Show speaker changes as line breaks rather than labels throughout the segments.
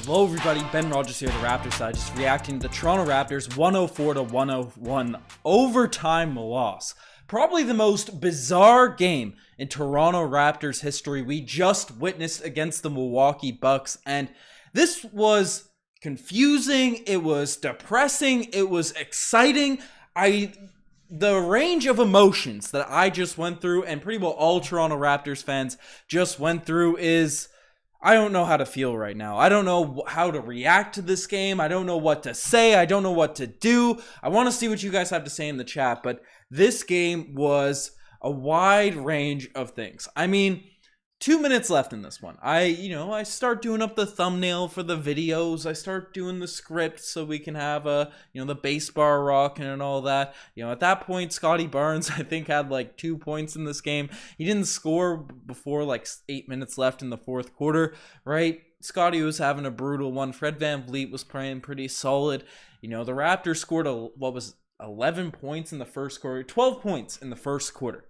Hello everybody, Ben Rogers here, the Raptors side, just reacting to the Toronto Raptors 104-101 overtime loss. Probably the most bizarre game in Toronto Raptors history we just witnessed against the Milwaukee Bucks, and this was confusing, it was depressing, it was exciting. The range of emotions that I just went through, and pretty well all Toronto Raptors fans just went through, is I don't know how to feel right now. I don't know how to react to this game. I don't know what to say. I don't know what to do. I want to see what you guys have to say in the chat, but this game was a wide range of things. I mean, 2 minutes left in this one. I start doing up the thumbnail for the videos. I start doing the script so we can have the bass bar rocking and all that. At that point, Scotty Barnes, I think, had like 2 points in this game. He didn't score before like 8 minutes left in the fourth quarter, right? Scotty was having a brutal one. Fred VanVleet was playing pretty solid. The Raptors scored 11 points in the first quarter, 12 points in the first quarter.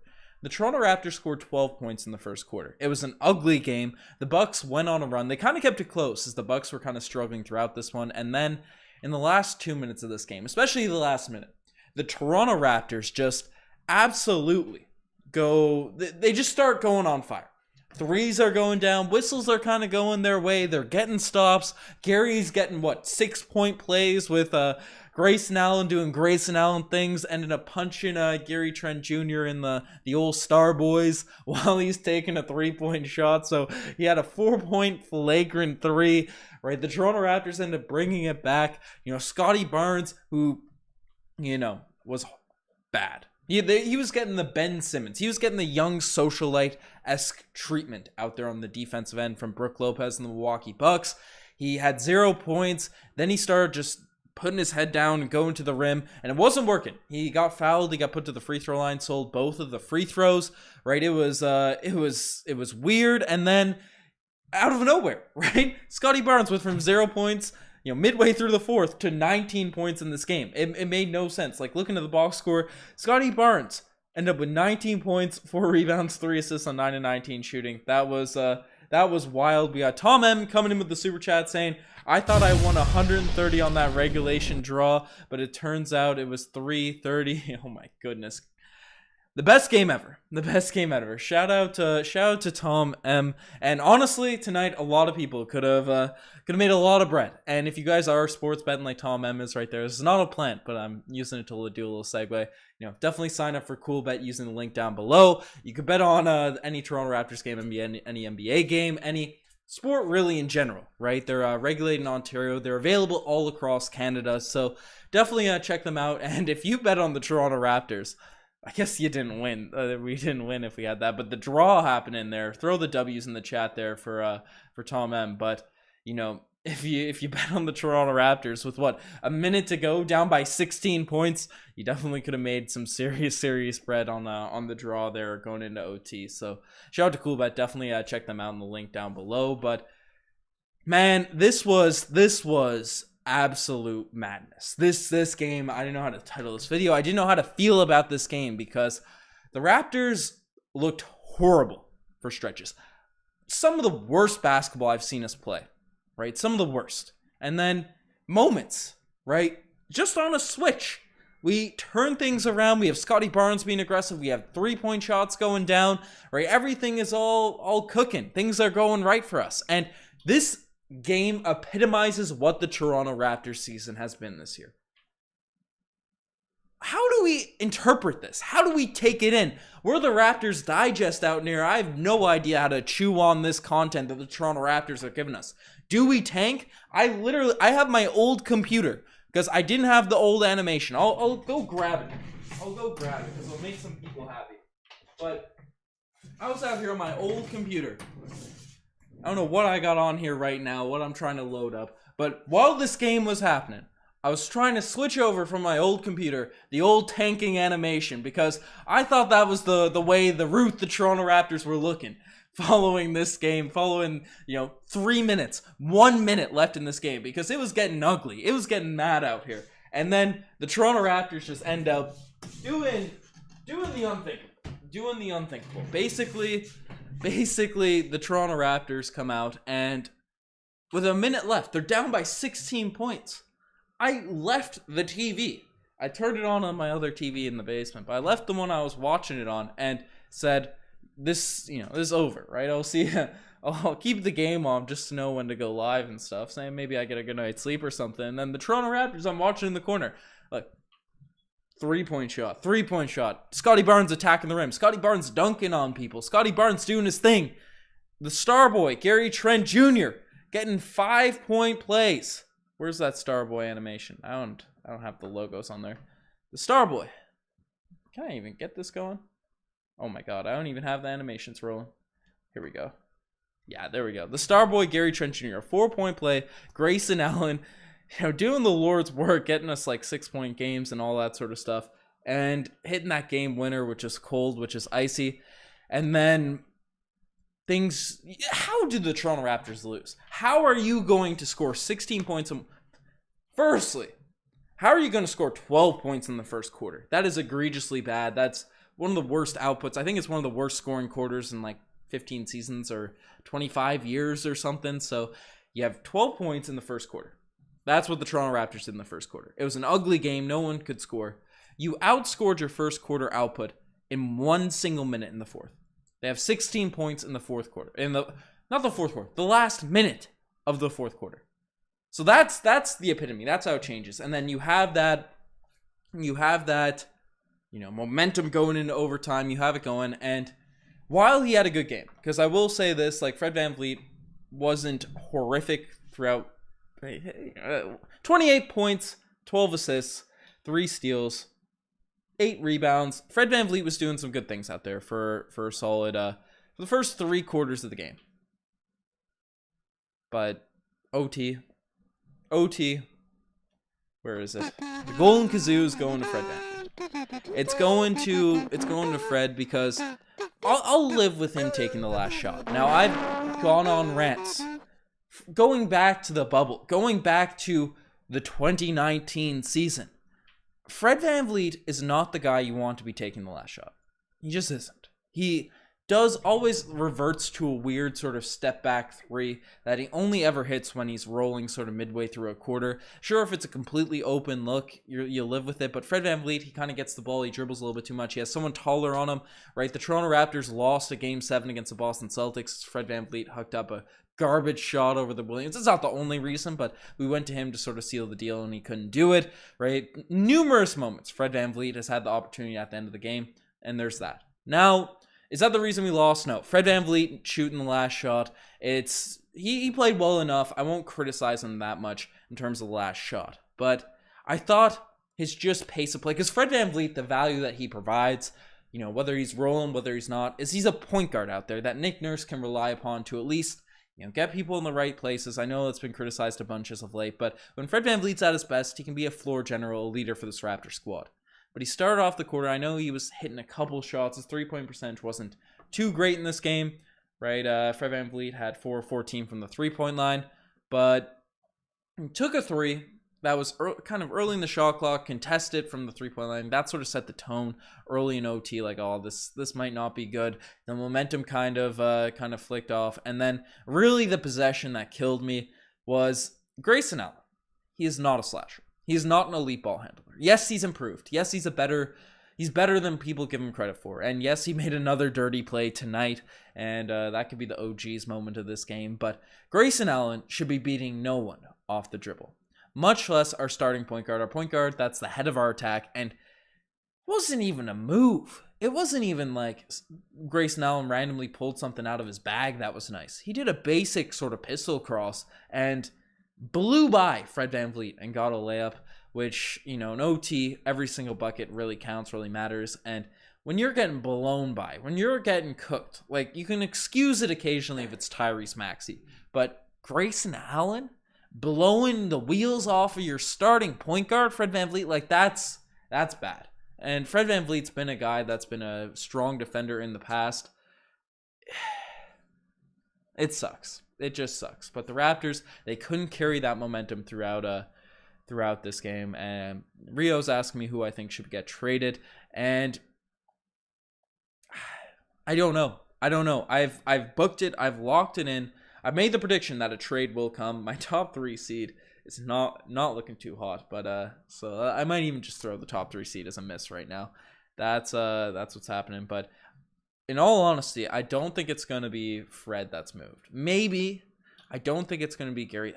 The Toronto Raptors scored 12 points in the first quarter. It was an ugly game. The Bucks went on a run. They kind of kept it close as the Bucks were kind of struggling throughout this one. And then in the last 2 minutes of this game, especially the last minute, the Toronto Raptors just absolutely they just start going on fire. Threes are going down. Whistles are kind of going their way. They're getting stops. Gary's getting, 6-point plays with Grayson Allen doing Grayson Allen things, ended up punching Gary Trent Jr. in the old Star Boys while he's taking a 3-point shot. So he had a 4-point flagrant three, right? The Toronto Raptors ended up bringing it back. Scotty Barnes, who, was bad. He was getting the Ben Simmons. He was getting the young socialite-esque treatment out there on the defensive end from Brook Lopez and the Milwaukee Bucks. He had 0 points. Then he started just putting his head down and going to the rim, and it wasn't working. He got fouled. He got put to the free throw line, sold both of the free throws, right? It was weird, and then out of nowhere, right? Scotty Barnes went from 0 points, midway through the fourth to 19 points in this game. It made no sense. Like, looking at the box score, Scotty Barnes ended up with 19 points, 4 rebounds, 3 assists on 9 of 19 shooting. That was wild. We got Tom M coming in with the super chat saying, I thought I won 130 on that regulation draw, but it turns out it was 330. Oh my goodness. The best game ever. The best game ever. Shout out to Tom M. And honestly, tonight a lot of people could have made a lot of bread. And if you guys are sports betting like Tom M is right there, this is not a plant, but I'm using it to do a little segue. Definitely sign up for Cool Bet using the link down below. You could bet on any Toronto Raptors game, any NBA game, any sport really in general, right? They're regulated in Ontario. They're available all across Canada. So definitely check them out. And if you bet on the Toronto Raptors, I guess you didn't win. We didn't win if we had that, but the draw happened in there. Throw the W's in the chat there for Tom M. But if you bet on the Toronto Raptors with a minute to go, down by 16 points, you definitely could have made some serious bread on the draw there going into OT. So shout out to Coolbet. Definitely check them out in the link down below. But man, this was absolute madness. This game, I didn't know how to title this video. I didn't know how to feel about this game because the Raptors looked horrible for stretches. Some of the worst basketball I've seen us play, right? Some of the worst. And then moments, right? Just on a switch, we turn things around. We have Scotty Barnes being aggressive. We have 3-point shots going down, right? Everything is all cooking. Things are going right for us. And this game epitomizes what the Toronto Raptors season has been this year. How do we interpret this? How do we take it in? We're the Raptors Digest out here. I have no idea how to chew on this content that the Toronto Raptors are giving us. Do we tank? I have my old computer because I didn't have the old animation. I'll go grab it. I'll go grab it because it'll make some people happy. But I was out here on my old computer. I don't know what I got on here right now, what I'm trying to load up. But while this game was happening, I was trying to switch over from my old computer, the old tanking animation, because I thought that was the route the Toronto Raptors were looking. Following this game, 3 minutes, 1 minute left in this game, because it was getting ugly. It was getting mad out here. And then the Toronto Raptors just end up doing the unthinkable. Basically, the Toronto Raptors come out and with a minute left. They're down by 16 points. I left the TV. I turned it on my other TV in the basement, but I left the one I was watching it on and said, this is over, right? I'll keep the game on just to know when to go live and stuff, saying maybe I get a good night's sleep or something. And then the Toronto Raptors, I'm watching in the corner, like, 3-point shot. Scotty Barnes attacking the rim. Scotty Barnes dunking on people. Scotty Barnes doing his thing. The star boy, Gary Trent Jr., getting 5-point plays. Where's that star boy animation? I don't have the logos on there. The star boy. Can I even get this going? Oh my god, I don't even have the animations rolling. Here we go. Yeah, there we go. The star boy, Gary Trent Jr., a 4-point play. Grayson Allen, doing the Lord's work, getting us like 6-point games and all that sort of stuff. And hitting that game winner, which is cold, which is icy. And then things... How did the Toronto Raptors lose? How are you going to score 16 points? Firstly, how are you going to score 12 points in the first quarter? That is egregiously bad. That's one of the worst outputs. I think it's one of the worst scoring quarters in like 15 seasons or 25 years or something. So you have 12 points in the first quarter. That's what the Toronto Raptors did in the first quarter. It was an ugly game. No one could score. You outscored your first quarter output in one single minute in the fourth. They have 16 points in the fourth quarter. Not the fourth quarter, the last minute of the fourth quarter. So that's the epitome. That's how it changes. And then you have that momentum going into overtime. You have it going. And while he had a good game, because I will say this, like, Fred VanVleet wasn't horrific throughout. 28 points, 12 assists, 3 steals, 8 rebounds. Fred VanVleet was doing some good things out there for a solid for the first 3 quarters of the game. But OT, where is it? The Golden Kazoo is going to Fred VanVleet. It's going to Fred because I'll live with him taking the last shot. Now, I've gone on rants going back to the bubble, going back to the 2019 season. Fred VanVleet is not the guy you want to be taking the last shot. He just isn't. He always reverts to a weird sort of step back 3 that he only ever hits when he's rolling sort of midway through a quarter. Sure, if it's a completely open look, you live with it, but Fred VanVleet, he kind of gets the ball, he dribbles a little bit too much, he has someone taller on him, right? The Toronto Raptors lost a Game 7 against the Boston Celtics. Fred VanVleet hooked up a garbage shot over the Williams. It's not the only reason, but we went to him to sort of seal the deal and he couldn't do it, right? Numerous moments Fred VanVleet has had the opportunity at the end of the game, and there's that. Now, is that the reason we lost? No. Fred VanVleet shooting the last shot. He played well enough. I won't criticize him that much in terms of the last shot. But I thought his just pace of play, because Fred VanVleet, the value that he provides, whether he's rolling, whether he's not, is he's a point guard out there that Nick Nurse can rely upon to at least get people in the right places. I know it's been criticized a bunch as of late, but when Fred VanVleet's at his best, he can be a floor general, a leader for this Raptor squad. But he started off the quarter. I know he was hitting a couple shots. His 3-point percentage wasn't too great in this game, right? Fred VanVleet had 4-14 from the 3-point line, but he took a 3 that was kind of early in the shot clock, contested from the 3-point line. That sort of set the tone early in OT, like, oh, this might not be good. The momentum kind of flicked off, and then really the possession that killed me was Grayson Allen. He is not a slasher. He is not an elite ball handler. Yes, he's improved. Yes, he's better than people give him credit for. And yes, he made another dirty play tonight, and that could be the OG's moment of this game. But Grayson Allen should be beating no one off the dribble, much less our starting point guard. Our point guard, that's the head of our attack, and it wasn't even a move. It wasn't even like Grayson Allen randomly pulled something out of his bag that was nice. He did a basic sort of pistol cross and blew by Fred VanVleet and got a layup, which, in OT, every single bucket really counts, really matters. And when you're getting blown by, when you're getting cooked, like, you can excuse it occasionally if it's Tyrese Maxey, but Grayson Allen blowing the wheels off of your starting point guard, Fred VanVleet, like, that's bad. And Fred VanVleet's been a guy that's been a strong defender in the past. It sucks. It just sucks. But the Raptors, they couldn't carry that momentum throughout this game. And Rio's asking me who I think should get traded, and I don't know. I've booked it. I've locked it in. I made the prediction that a trade will come. My top 3 seed is not looking too hot, but so I might even just throw the top 3 seed as a miss right now. That's what's happening. But in all honesty, I don't think it's gonna be Fred that's moved. Maybe. I don't think it's gonna be Gary.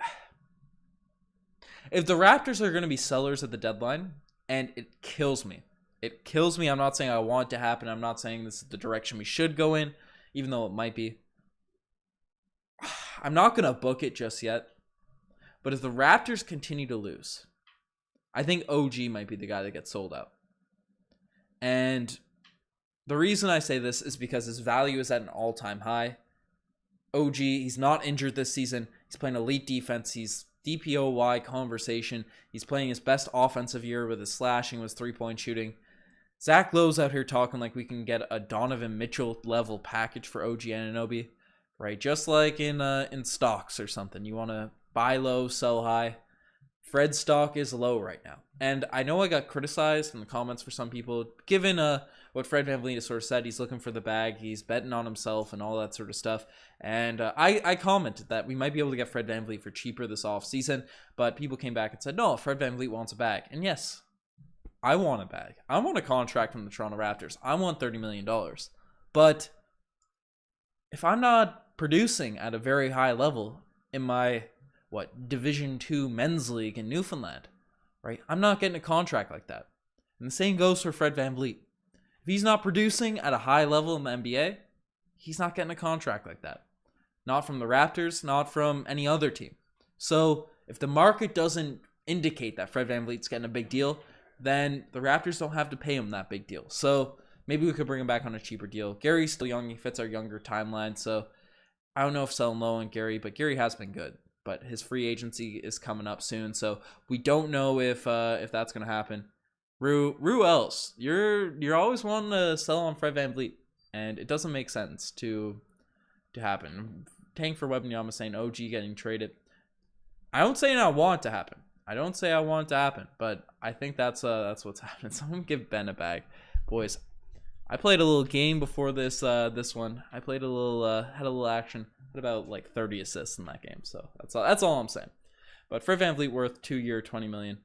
If the Raptors are gonna be sellers at the deadline, and it kills me. It kills me. I'm not saying I want it to happen. I'm not saying this is the direction we should go in, even though it might be. I'm not going to book it just yet. But if the Raptors continue to lose, I think OG might be the guy that gets sold out. And the reason I say this is because his value is at an all-time high. OG, he's not injured this season. He's playing elite defense. He's DPOY conversation. He's playing his best offensive year with his slashing, with his three-point shooting. Zach Lowe's out here talking like we can get a Donovan Mitchell level package for OG Anunoby, right? Just like in stocks or something. You want to buy low, sell high. Fred's stock is low right now. And I know I got criticized in the comments for some people, given what Fred VanVleet has sort of said. He's looking for the bag. He's betting on himself and all that sort of stuff. And I commented that we might be able to get Fred VanVleet for cheaper this offseason. But people came back and said, no, Fred VanVleet wants a bag. And yes, I want a bag. I want a contract from the Toronto Raptors. I want $30 million. But if I'm not producing at a very high level in my, Division II men's league in Newfoundland, right? I'm not getting a contract like that. And the same goes for Fred VanVleet. If he's not producing at a high level in the NBA, he's not getting a contract like that. Not from the Raptors, not from any other team. So if the market doesn't indicate that Fred VanVleet's getting a big deal, then the Raptors don't have to pay him that big deal. So maybe we could bring him back on a cheaper deal. Gary's still young. He fits our younger timeline. So I don't know if selling low on Gary, but Gary has been good. But his free agency is coming up soon. So we don't know if that's going to happen. Rue Els, you're always wanting to sell on Fred VanVleet, and it doesn't make sense to happen. Tank for Wembanyama saying OG getting traded. I don't say I want it to happen. I don't say I want it to happen, but I think that's what's happening. Someone give Ben a bag, boys. I played a little game before this one. I played a little had a little action. Had about like 30 assists in that game, so that's all I'm saying. But Fred VanVleet worth 2-year, $20 million.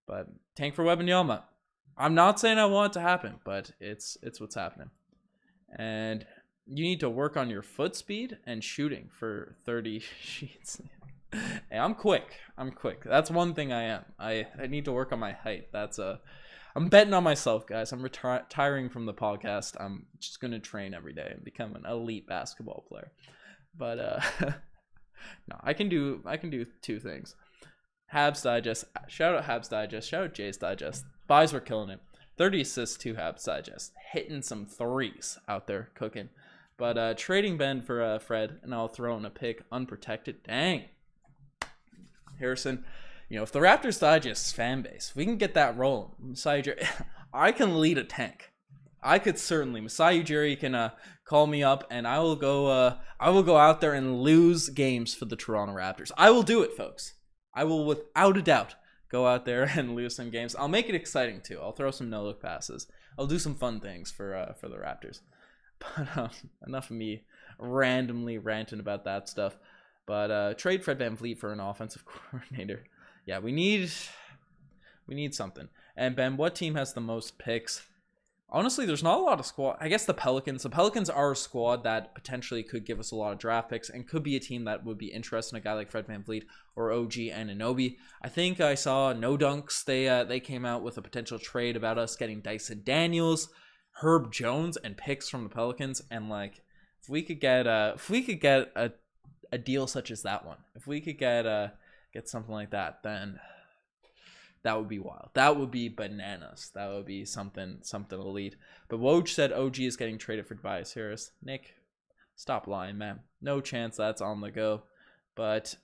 But tank for Wembanyama. I'm not saying I want it to happen, but it's what's happening. And you need to work on your foot speed and shooting for 30 sheets. Hey, I'm quick. That's one thing I am. I need to work on my height. I'm betting on myself, guys. I'm retiring from the podcast. I'm just gonna train every day and become an elite basketball player. But no, I can do 2 things. Habs Digest. Shout out Habs Digest. Shout out Jays Digest. Buys were killing it. 30 assists to Habs Digest. Hitting some threes out there, cooking. But trading Ben for Fred, and I'll throw in a pick unprotected. Dang. Harrison, if the Raptors Digest fan base, if we can get that rolling, Masai Ujiri, I can lead a tank. I could certainly. Masai Ujiri can call me up, and I will go out there and lose games for the Toronto Raptors. I will do it, folks. I will, without a doubt, go out there and lose some games. I'll make it exciting too. I'll throw some no-look passes. I'll do some fun things for the Raptors. But enough of me randomly ranting about that stuff. But trade Fred VanVleet for an offensive coordinator. Yeah, we need something. And Ben, what team has the most picks? Honestly, there's not a lot of squad. I guess the Pelicans. The Pelicans are a squad that potentially could give us a lot of draft picks and could be a team that would be interested in a guy like Fred VanVleet or OG Anunoby. I think I saw No Dunks. They came out with a potential trade about us getting Dyson Daniels, Herb Jones, and picks from the Pelicans. And like, if we could get a deal such as that one, if we could get something like that, then that would be wild. That would be bananas. That would be something elite. But Woj said OG is getting traded for Tobias Harris. Nick, stop lying, man. No chance that's on the go. But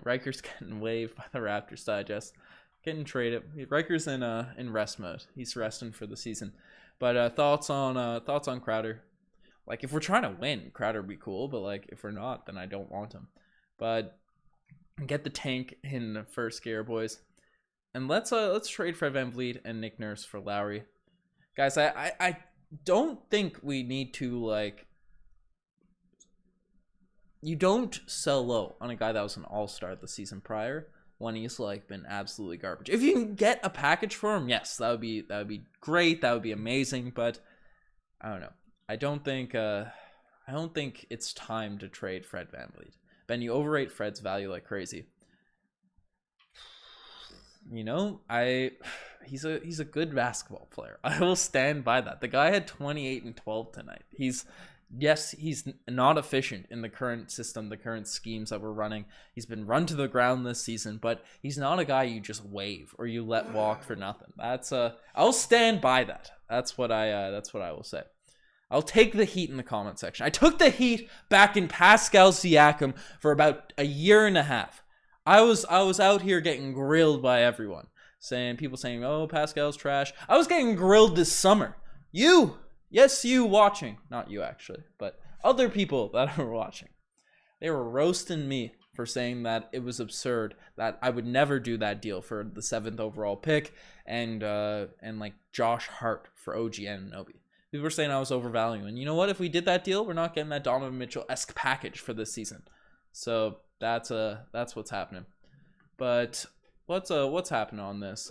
Riker's getting waived by the Raptors Digest. Getting traded. Riker's in rest mode. He's resting for the season. But thoughts on Crowder. Like, if we're trying to win, Crowder would be cool. But like, if we're not, then I don't want him. But get the tank in the first gear, boys. And let's trade Fred VanVleet and Nick Nurse for Lowry. Guys, I don't think we need to, like, you don't sell low on a guy that was an all-star the season prior when he's like been absolutely garbage. If you can get a package for him, yes, that would be great. That would be amazing. But I don't know. I don't think it's time to trade Fred VanVleet. Ben, you overrate Fred's value like crazy. You know, he's a good basketball player. I will stand by that. The guy had 28 and 12 tonight. He's not efficient in the current system, the current schemes that we're running. He's been run to the ground this season, but he's not a guy you just waive or you let walk for nothing. I'll stand by that. That's what I will say. I'll take the heat in the comment section. I took the heat back in Pascal Siakam for about a year and a half. I was out here getting grilled by everyone, people saying, "Oh, Pascal's trash." I was getting grilled this summer. You watching, not you actually, but other people that are watching, they were roasting me for saying that it was absurd, that I would never do that deal for the 7th overall pick and like Josh Hart for OG Anunoby. People were saying I was overvaluing, and you know what? If we did that deal, we're not getting that Donovan Mitchell-esque package for this season. So that's what's happening. But what's happening on this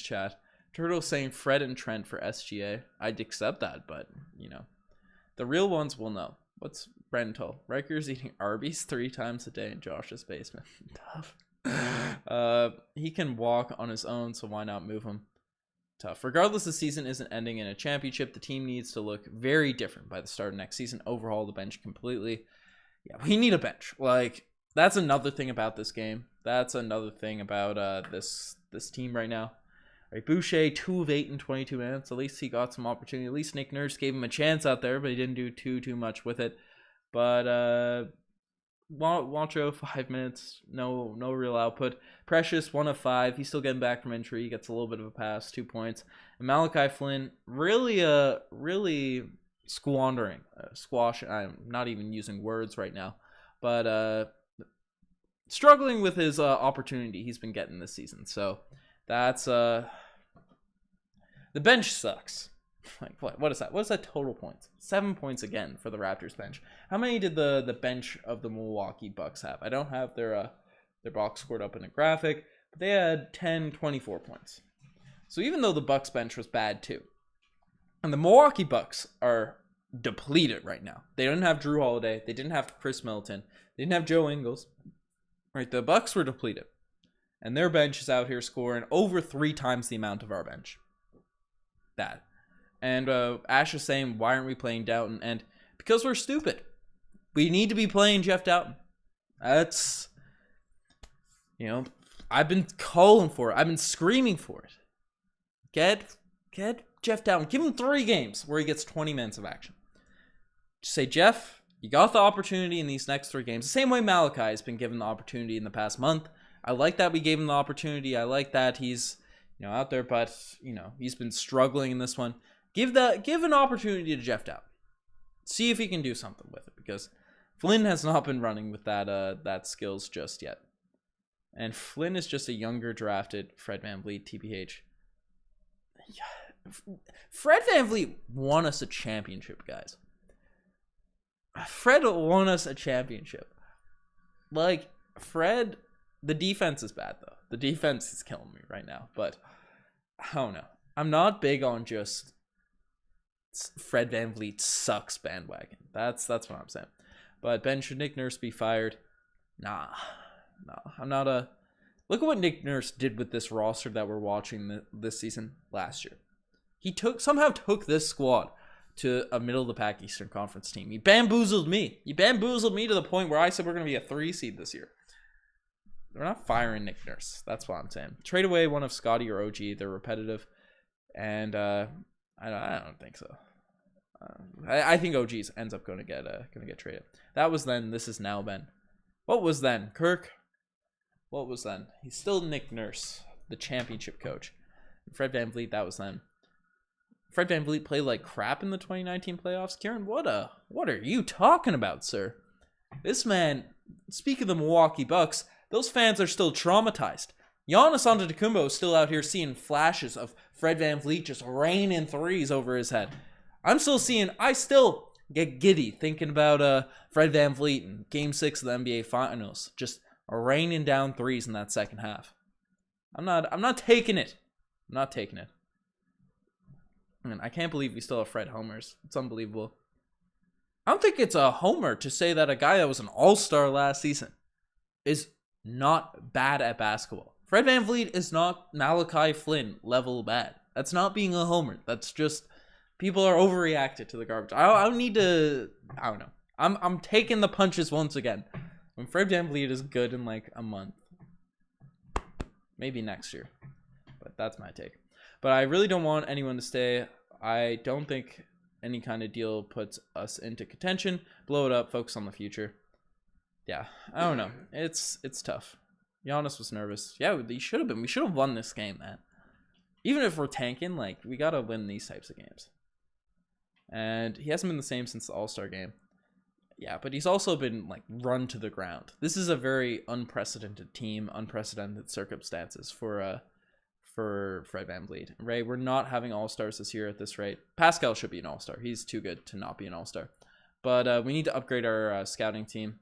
chat? Turtle saying Fred and Trent for SGA. I'd accept that, but you know, the real ones will know. What's rental? Riker's eating Arby's 3 times a day in Josh's basement. Tough. He can walk on his own, so why not move him? Tough. Regardless, the season isn't ending in a championship. The team needs to look very different by the start of next season. Overhaul the bench completely. Yeah, we need a bench. Like, that's another thing about this game. That's another thing about this team right now. Right, Boucher, 2 of 8 in 22 minutes. At least he got some opportunity. At least Nick Nurse gave him a chance out there, but he didn't do too much with it. But Wancho, 5 minutes, no real output. Precious, 1 of 5. He's still getting back from injury. He gets a little bit of a pass, 2 points. And Malachi Flynn, really squandering, I'm not even using words right now, but struggling with his opportunity he's been getting this season. So that's the bench sucks. Like what is that? What is that total points? 7 points again for the Raptors bench. How many did the bench of the Milwaukee Bucks have? I don't have their box scored up in a graphic, but they had 24 points. So even though the Bucks bench was bad too, and the Milwaukee Bucks are depleted right now. They didn't have Drew Holiday. They didn't have Chris Middleton. They didn't have Joe Ingles. Right, the Bucks were depleted. And their bench is out here scoring over 3 times the amount of our bench. That. And Ash is saying, why aren't we playing Doughton? And because we're stupid. We need to be playing Jeff Doughton. That's, I've been calling for it. I've been screaming for it. Get Jeff Doughton. Give him 3 games where he gets 20 minutes of action. Just say, Jeff, you got the opportunity in these next 3 games. The same way Malachi has been given the opportunity in the past month. I like that we gave him the opportunity. I like that he's, out there, but, he's been struggling in this one. Give an opportunity to Jeff Doughton. See if he can do something with it, because Flynn has not been running with that skills just yet. And Flynn is just a younger drafted Fred VanVleet, TBH. Fred VanVleet won us a championship, guys. Fred won us a championship. Like, Fred, the defense is bad, though. The defense is killing me right now, but I don't know. I'm not big on just Fred VanVleet sucks bandwagon. That's what I'm saying. But Ben, should Nick Nurse be fired? Nah. I'm not a... Look at what Nick Nurse did with this roster that we're watching this season last year. He somehow took this squad to a middle-of-the-pack Eastern Conference team. He bamboozled me. He bamboozled me to the point where I said we're going to be a 3 seed this year. We're not firing Nick Nurse. That's what I'm saying. Trade away one of Scotty or OG. They're repetitive. And I don't think so. I think OG ends up going to get traded. That was then. This is now, Ben. What was then? Kirk? What was then? He's still Nick Nurse, the championship coach. Fred VanVleet, that was then. Fred VanVleet played like crap in the 2019 playoffs. Kieran, what are you talking about, sir? This man, speak of the Milwaukee Bucks, those fans are still traumatized. Giannis Antetokounmpo is still out here seeing flashes of Fred VanVleet just raining threes over his head. I still get giddy thinking about Fred VanVleet in Game 6 of the NBA Finals, just raining down threes in that second half. I'm not taking it. I'm not taking it. And I can't believe we still have Fred homers. It's unbelievable. I don't think it's a homer to say that a guy that was an all-star last season is not bad at basketball. Fred VanVleet is not Malachi Flynn level bad. That's not being a homer. That's just people are overreacted to the garbage. I don't need to. I don't know. I'm taking the punches once again. When Fred VanVleet is good in like a month, maybe next year, but that's my take. But I really don't want anyone to stay. I don't think any kind of deal puts us into contention. Blow it up. Focus on the future. Yeah, I don't know. It's tough. Giannis was nervous. Yeah, he should have been. We should have won this game, man. Even if we're tanking, like, we got to win these types of games. And he hasn't been the same since the All-Star game. Yeah, but he's also been, like, run to the ground. This is a very unprecedented team, unprecedented circumstances for Fred VanVleet. Right, we're not having All-Stars this year at this rate. Pascal should be an All-Star. He's too good to not be an All-Star. But we need to upgrade our scouting team.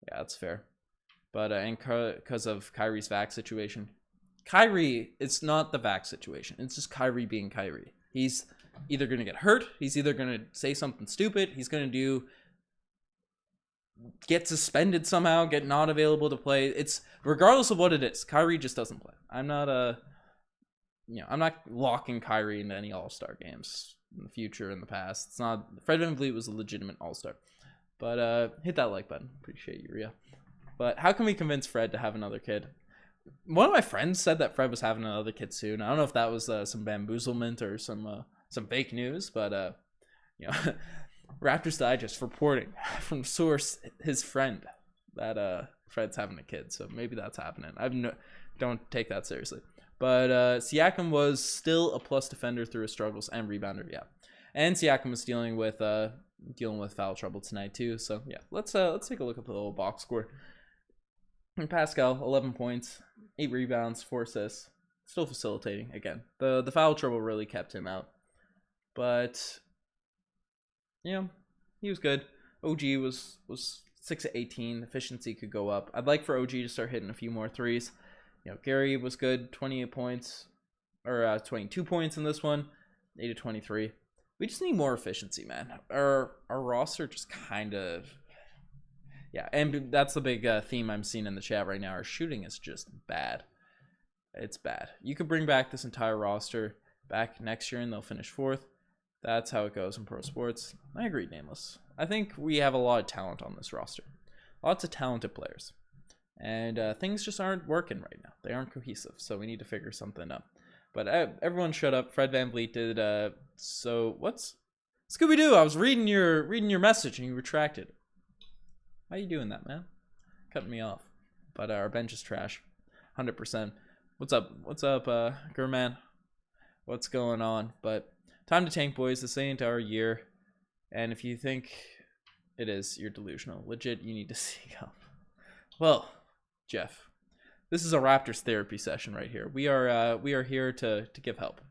Yeah, that's fair. But and because of Kyrie's vax situation. Kyrie, it's not the vax situation. It's just Kyrie being Kyrie. He's either going to get hurt. He's either going to say something stupid. He's going to get suspended somehow, get not available to play. It's regardless of what it is. Kyrie just doesn't play. I'm not I'm not locking Kyrie into any All-Star games in the future, in the past. It's not. Fred VanVleet was a legitimate All-Star. But hit that like button. Appreciate you, Rhea. But how can we convince Fred to have another kid? One of my friends said that Fred was having another kid soon. I don't know if that was some bamboozlement or some fake news, but Raptors Digest reporting from source, his friend, that Fred's having a kid. So maybe that's happening. Don't take that seriously. But Siakam was still a plus defender through his struggles and rebounder. Yeah, and Siakam was dealing with foul trouble tonight too. So yeah, let's take a look at the little box score. And Pascal, 11 points, 8 rebounds, 4 assists, still facilitating. Again, the foul trouble really kept him out. But he was good. OG was 6 of 18. Efficiency could go up. I'd like for OG to start hitting a few more threes. Gary was good, 28 points, or 22 points in this one, 8 of 23. We just need more efficiency, man. Our roster just kind of, and that's the big theme I'm seeing in the chat right now. Our shooting is just bad. It's bad. You could bring back this entire roster back next year and they'll finish 4th. That's how it goes in pro sports. I agree, Nameless. I think we have a lot of talent on this roster. Lots of talented players. And things just aren't working right now. They aren't cohesive, so we need to figure something up. But everyone shut up. Fred VanVleet did so what's Scooby-Doo? I was reading your message and you retracted. How you doing that, man? Cutting me off. But our bench is trash. 100%. What's up, Gurman? What's going on? But time to tank, boys. This ain't our year. And if you think it is, you're delusional. Legit, you need to seek help. Well, Jeff, this is a Raptors therapy session right here. We are here to give help,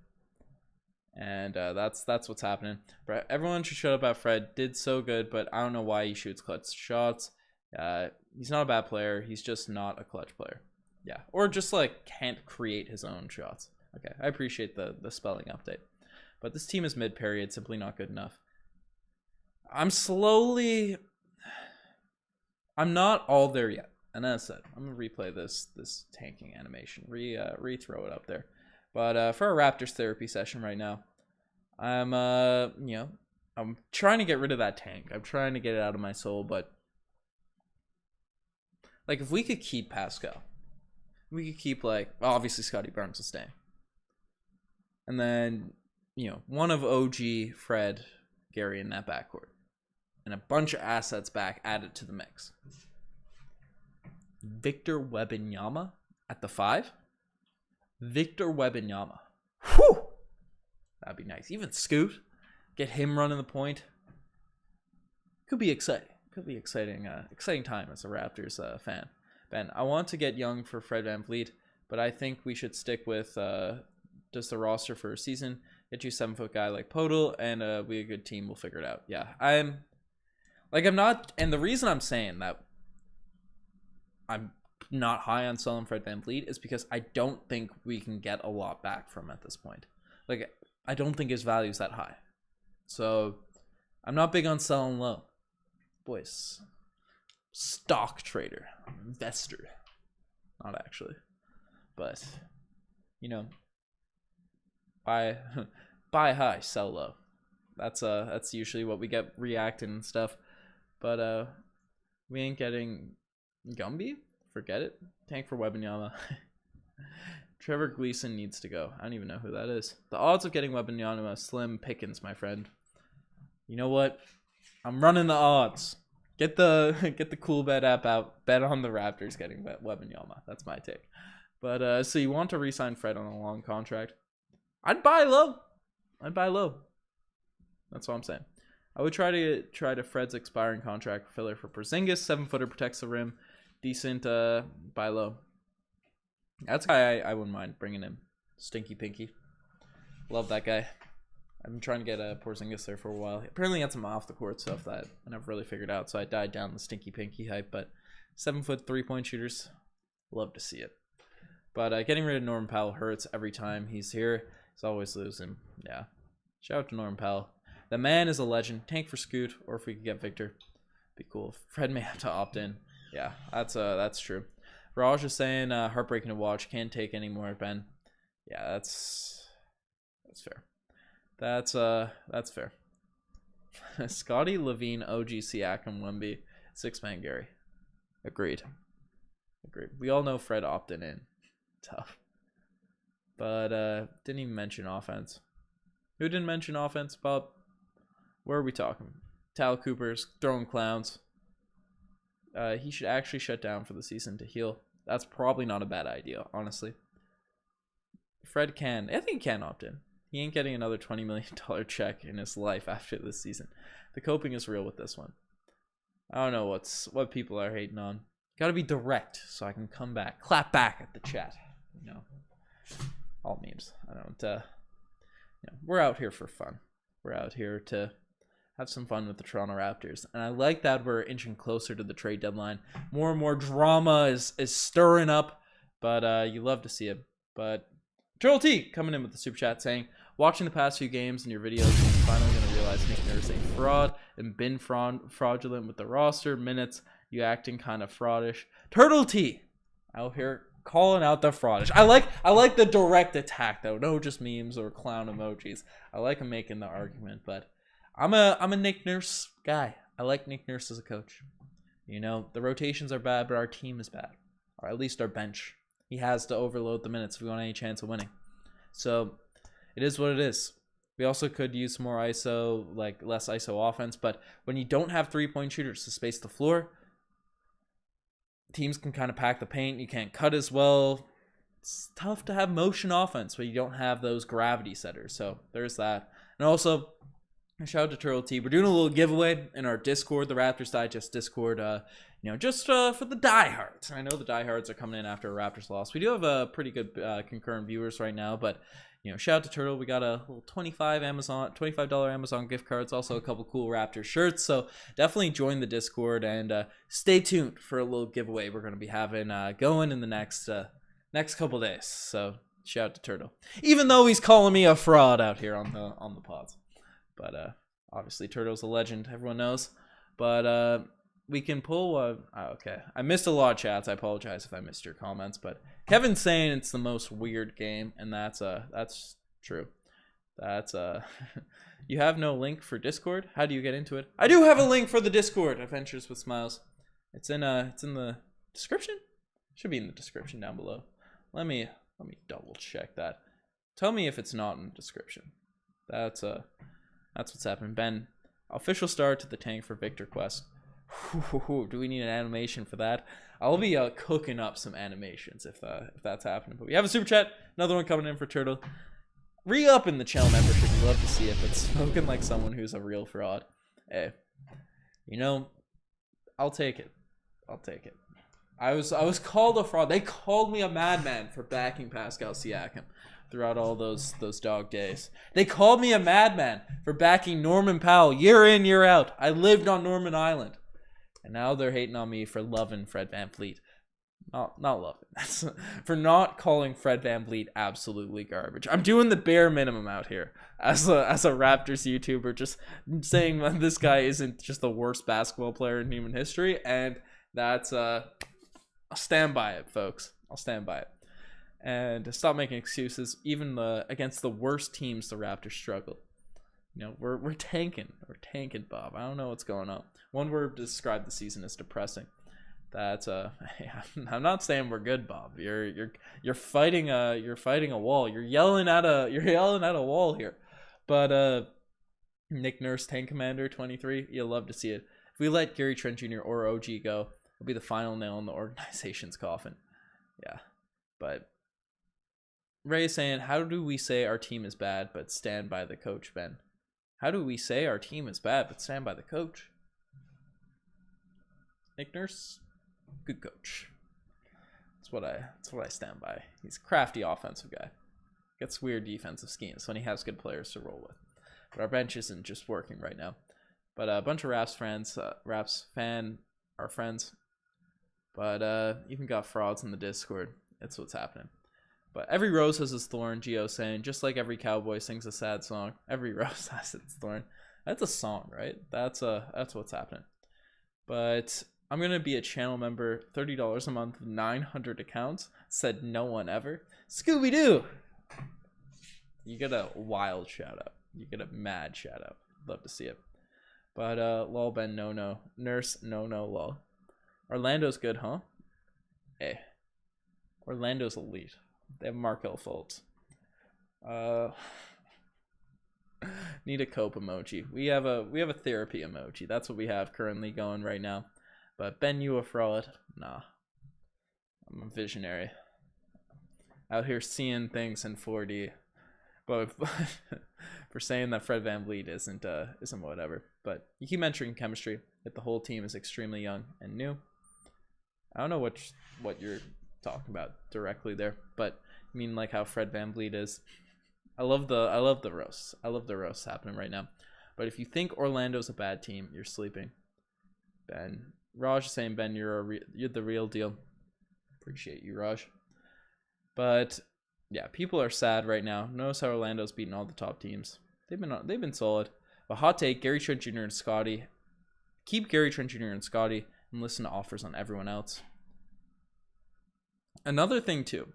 and that's what's happening. But everyone should shut up about Fred. Did so good, but I don't know why he shoots clutch shots. He's not a bad player. He's just not a clutch player. Yeah, or just like can't create his own shots. Okay, I appreciate the spelling update, but this team is mid-period, simply not good ethugh. I'm not all there yet. And as I said, I'm gonna replay this tanking animation, re-throw it up there. But for our Raptors therapy session right now, I'm I'm trying to get rid of that tank. I'm trying to get it out of my soul. But like, if we could keep Pascal, we could keep obviously Scotty Barnes is staying, and then one of OG, Fred, Gary in that backcourt, and a bunch of assets back added to the mix. Victor Wembanyama at the 5. Victor Wembanyama. Whew! That'd be nice. Even Scoot. Get him running the point. Could be exciting. Could be exciting. Exciting time as a Raptors fan. Ben, I want to get young for Fred VanVleet, but I think we should stick with just the roster for a season. Get you a 7-foot guy like Podol, and we a good team. We'll figure it out. Yeah, I'm not, and the reason I'm saying that I'm not high on selling Fred VanVleet is because I don't think we can get a lot back from him at this point. Like, I don't think his value is that high. So I'm not big on selling low. Boys, stock trader, investor. Not actually. But, you know, buy high, sell low. That's usually what we get reacting and stuff. But we ain't getting Gumby? Forget it. Tank for Wembanyama. Trevor Gleason needs to go. I don't even know who that is. The odds of getting Wembanyama, slim pickings, my friend. You know what? I'm running the odds. Get the cool bet app out. Bet on the Raptors getting Wembanyama. That's my take. But so you want to re-sign Fred on a long contract? I'd buy low. That's what I'm saying. I would try to Fred's expiring contract filler for Porzingis. 7-footer protects the rim. Decent buy low. That's a guy I wouldn't mind bringing in. Stinky Pinky. Love that guy. I've been trying to get Porzingis there for a while. Apparently he had some off the court stuff that I never really figured out, so I died down the Stinky Pinky hype. But 7-foot 3-point shooters, love to see it. But getting rid of Norman Powell hurts every time he's here. He's always losing. Yeah. Shout out to Norman Powell. The man is a legend. Tank for Scoot, or if we could get Victor, be cool. Fred may have to opt in. Yeah, that's true. Raj is saying heartbreaking to watch. Can't take anymore, Ben. Yeah, that's fair. That's fair. Scotty, Levine, OG, Siakam, Wemby, 6-man Gary. Agreed. We all know Fred opted in. Tough. But didn't even mention offense. Who didn't mention offense, Bob? Where are we talking? Tal Cooper's throwing clowns. He should actually shut down for the season to heal. That's probably not a bad idea, honestly. Fred can. I think he can opt in. He ain't getting another $20 million check in his life after this season. The coping is real with this one. I don't know what people are hating on. Gotta be direct so I can come back. Clap back at the chat. You know. All memes. I don't we're out here for fun. We're out here to have some fun with the Toronto Raptors. And I like that we're inching closer to the trade deadline. More and more drama is stirring up, but you love to see it. But Joel T coming in with the super chat saying, watching the past few games and your videos, I'm finally going to realize Nick Nurse ain't fraud and been fraudulent with the roster. Minutes, you acting kind of fraudish. Turtle T out here calling out the fraudish. I like the direct attack though. No just memes or clown emojis. I like him making the argument, but I'm a Nick Nurse guy. I like Nick Nurse as a coach. You know, the rotations are bad, but our team is bad. Or at least our bench. He has to overload the minutes if we want any chance of winning. So it is what it is. We also could use more ISO, like less ISO offense, but when you don't have 3-point shooters to space the floor, teams can kind of pack the paint. You can't cut as well. It's tough to have motion offense when you don't have those gravity setters. So there's that. And also, shout out to Turtle T. We're doing a little giveaway in our Discord, the Raptors Digest Discord, just for the diehards. I know the diehards are coming in after a Raptors loss. We do have a pretty good concurrent viewers right now, but shout out to Turtle. We got a little $25 Amazon gift cards, also a couple cool Raptors shirts. So definitely join the Discord and stay tuned for a little giveaway we're going to be having going in the next couple days. So shout out to Turtle, even though he's calling me a fraud out here on the pods. But obviously Turtle's a legend, everyone knows. But we can pull okay. I missed a lot of chats. I apologize if I missed your comments, but Kevin's saying it's the most weird game, and that's true. That's you have no link for Discord? How do you get into it? I do have a link for the Discord, Adventures with Smiles. It's in the description? Should be in the description down below. Let me double check that. Tell me if it's not in the description. That's what's happening. Ben, official start to the tank for Victor quest. Do we need an animation for that? I'll be cooking up some animations if that's happening. But we have a super chat, another one coming in for Turtle. Re-up in the channel membership. We love to see it, but spoken like someone who's a real fraud. Hey, I'll take it. I was called a fraud. They called me a madman for backing Pascal Siakam. throughout all those dog days. They called me a madman for backing Norman Powell year in, year out. I lived on Norman Island. And now they're hating on me for loving Fred VanVleet. Not loving. For not calling Fred VanVleet absolutely garbage. I'm doing the bare minimum out here as a Raptors YouTuber, just saying that this guy isn't just the worst basketball player in human history, and that's I'll stand by it, folks. I'll stand by it. And stop making excuses. Even against the worst teams, the Raptors struggle. You know, we're tanking. We're tanking, Bob. I don't know what's going on. One word to describe the season is depressing. That's I'm not saying we're good, Bob. You're fighting a wall. You're yelling at a wall here. But Nick Nurse, Tank Commander 23, you'll love to see it. If we let Gary Trent Jr. or OG go, it'll be the final nail in the organization's coffin. Yeah. But Ray is saying, how do we say our team is bad but stand by the coach, Ben? How do we say our team is bad but stand by the coach? Nick Nurse, good coach. That's what I stand by. He's a crafty offensive guy. Gets weird defensive schemes when he has good players to roll with. But our bench isn't just working right now. But a bunch of Raps fans, are friends. But even got frauds in the Discord. That's what's happening. But every rose has its thorn, Gio saying, just like every cowboy sings a sad song. Every rose has its thorn. That's a song, right? That's what's happening. But I'm going to be a channel member, $30 a month, 900 accounts. Said no one ever. Scooby-Doo! You get a wild shout out. You get a mad shout out. Love to see it. But lol Ben no. Nurse no lol. Orlando's good, huh? Hey. Orlando's elite. They have Markel Fultz. Need a cope emoji. We have a therapy emoji. That's what we have currently going right now. But Ben, you a fraud? Nah. I'm a visionary. Out here seeing things in 4D. But for saying that Fred VanVleet isn't whatever. But you keep mentioning chemistry. That the whole team is extremely young and new. I don't know what you're talking about directly there, but I mean like how Fred VanVleet is. I love the roasts. I love the roasts happening right now. But if you think Orlando's a bad team, you're sleeping. Ben, Raj is saying, Ben, you're the real deal. Appreciate you, Raj. But yeah, people are sad right now. Notice how Orlando's beating all the top teams. They've been solid. But hot take: Gary Trent Jr. and Scotty. Keep Gary Trent Jr. and Scotty and listen to offers on everyone else. Another thing too,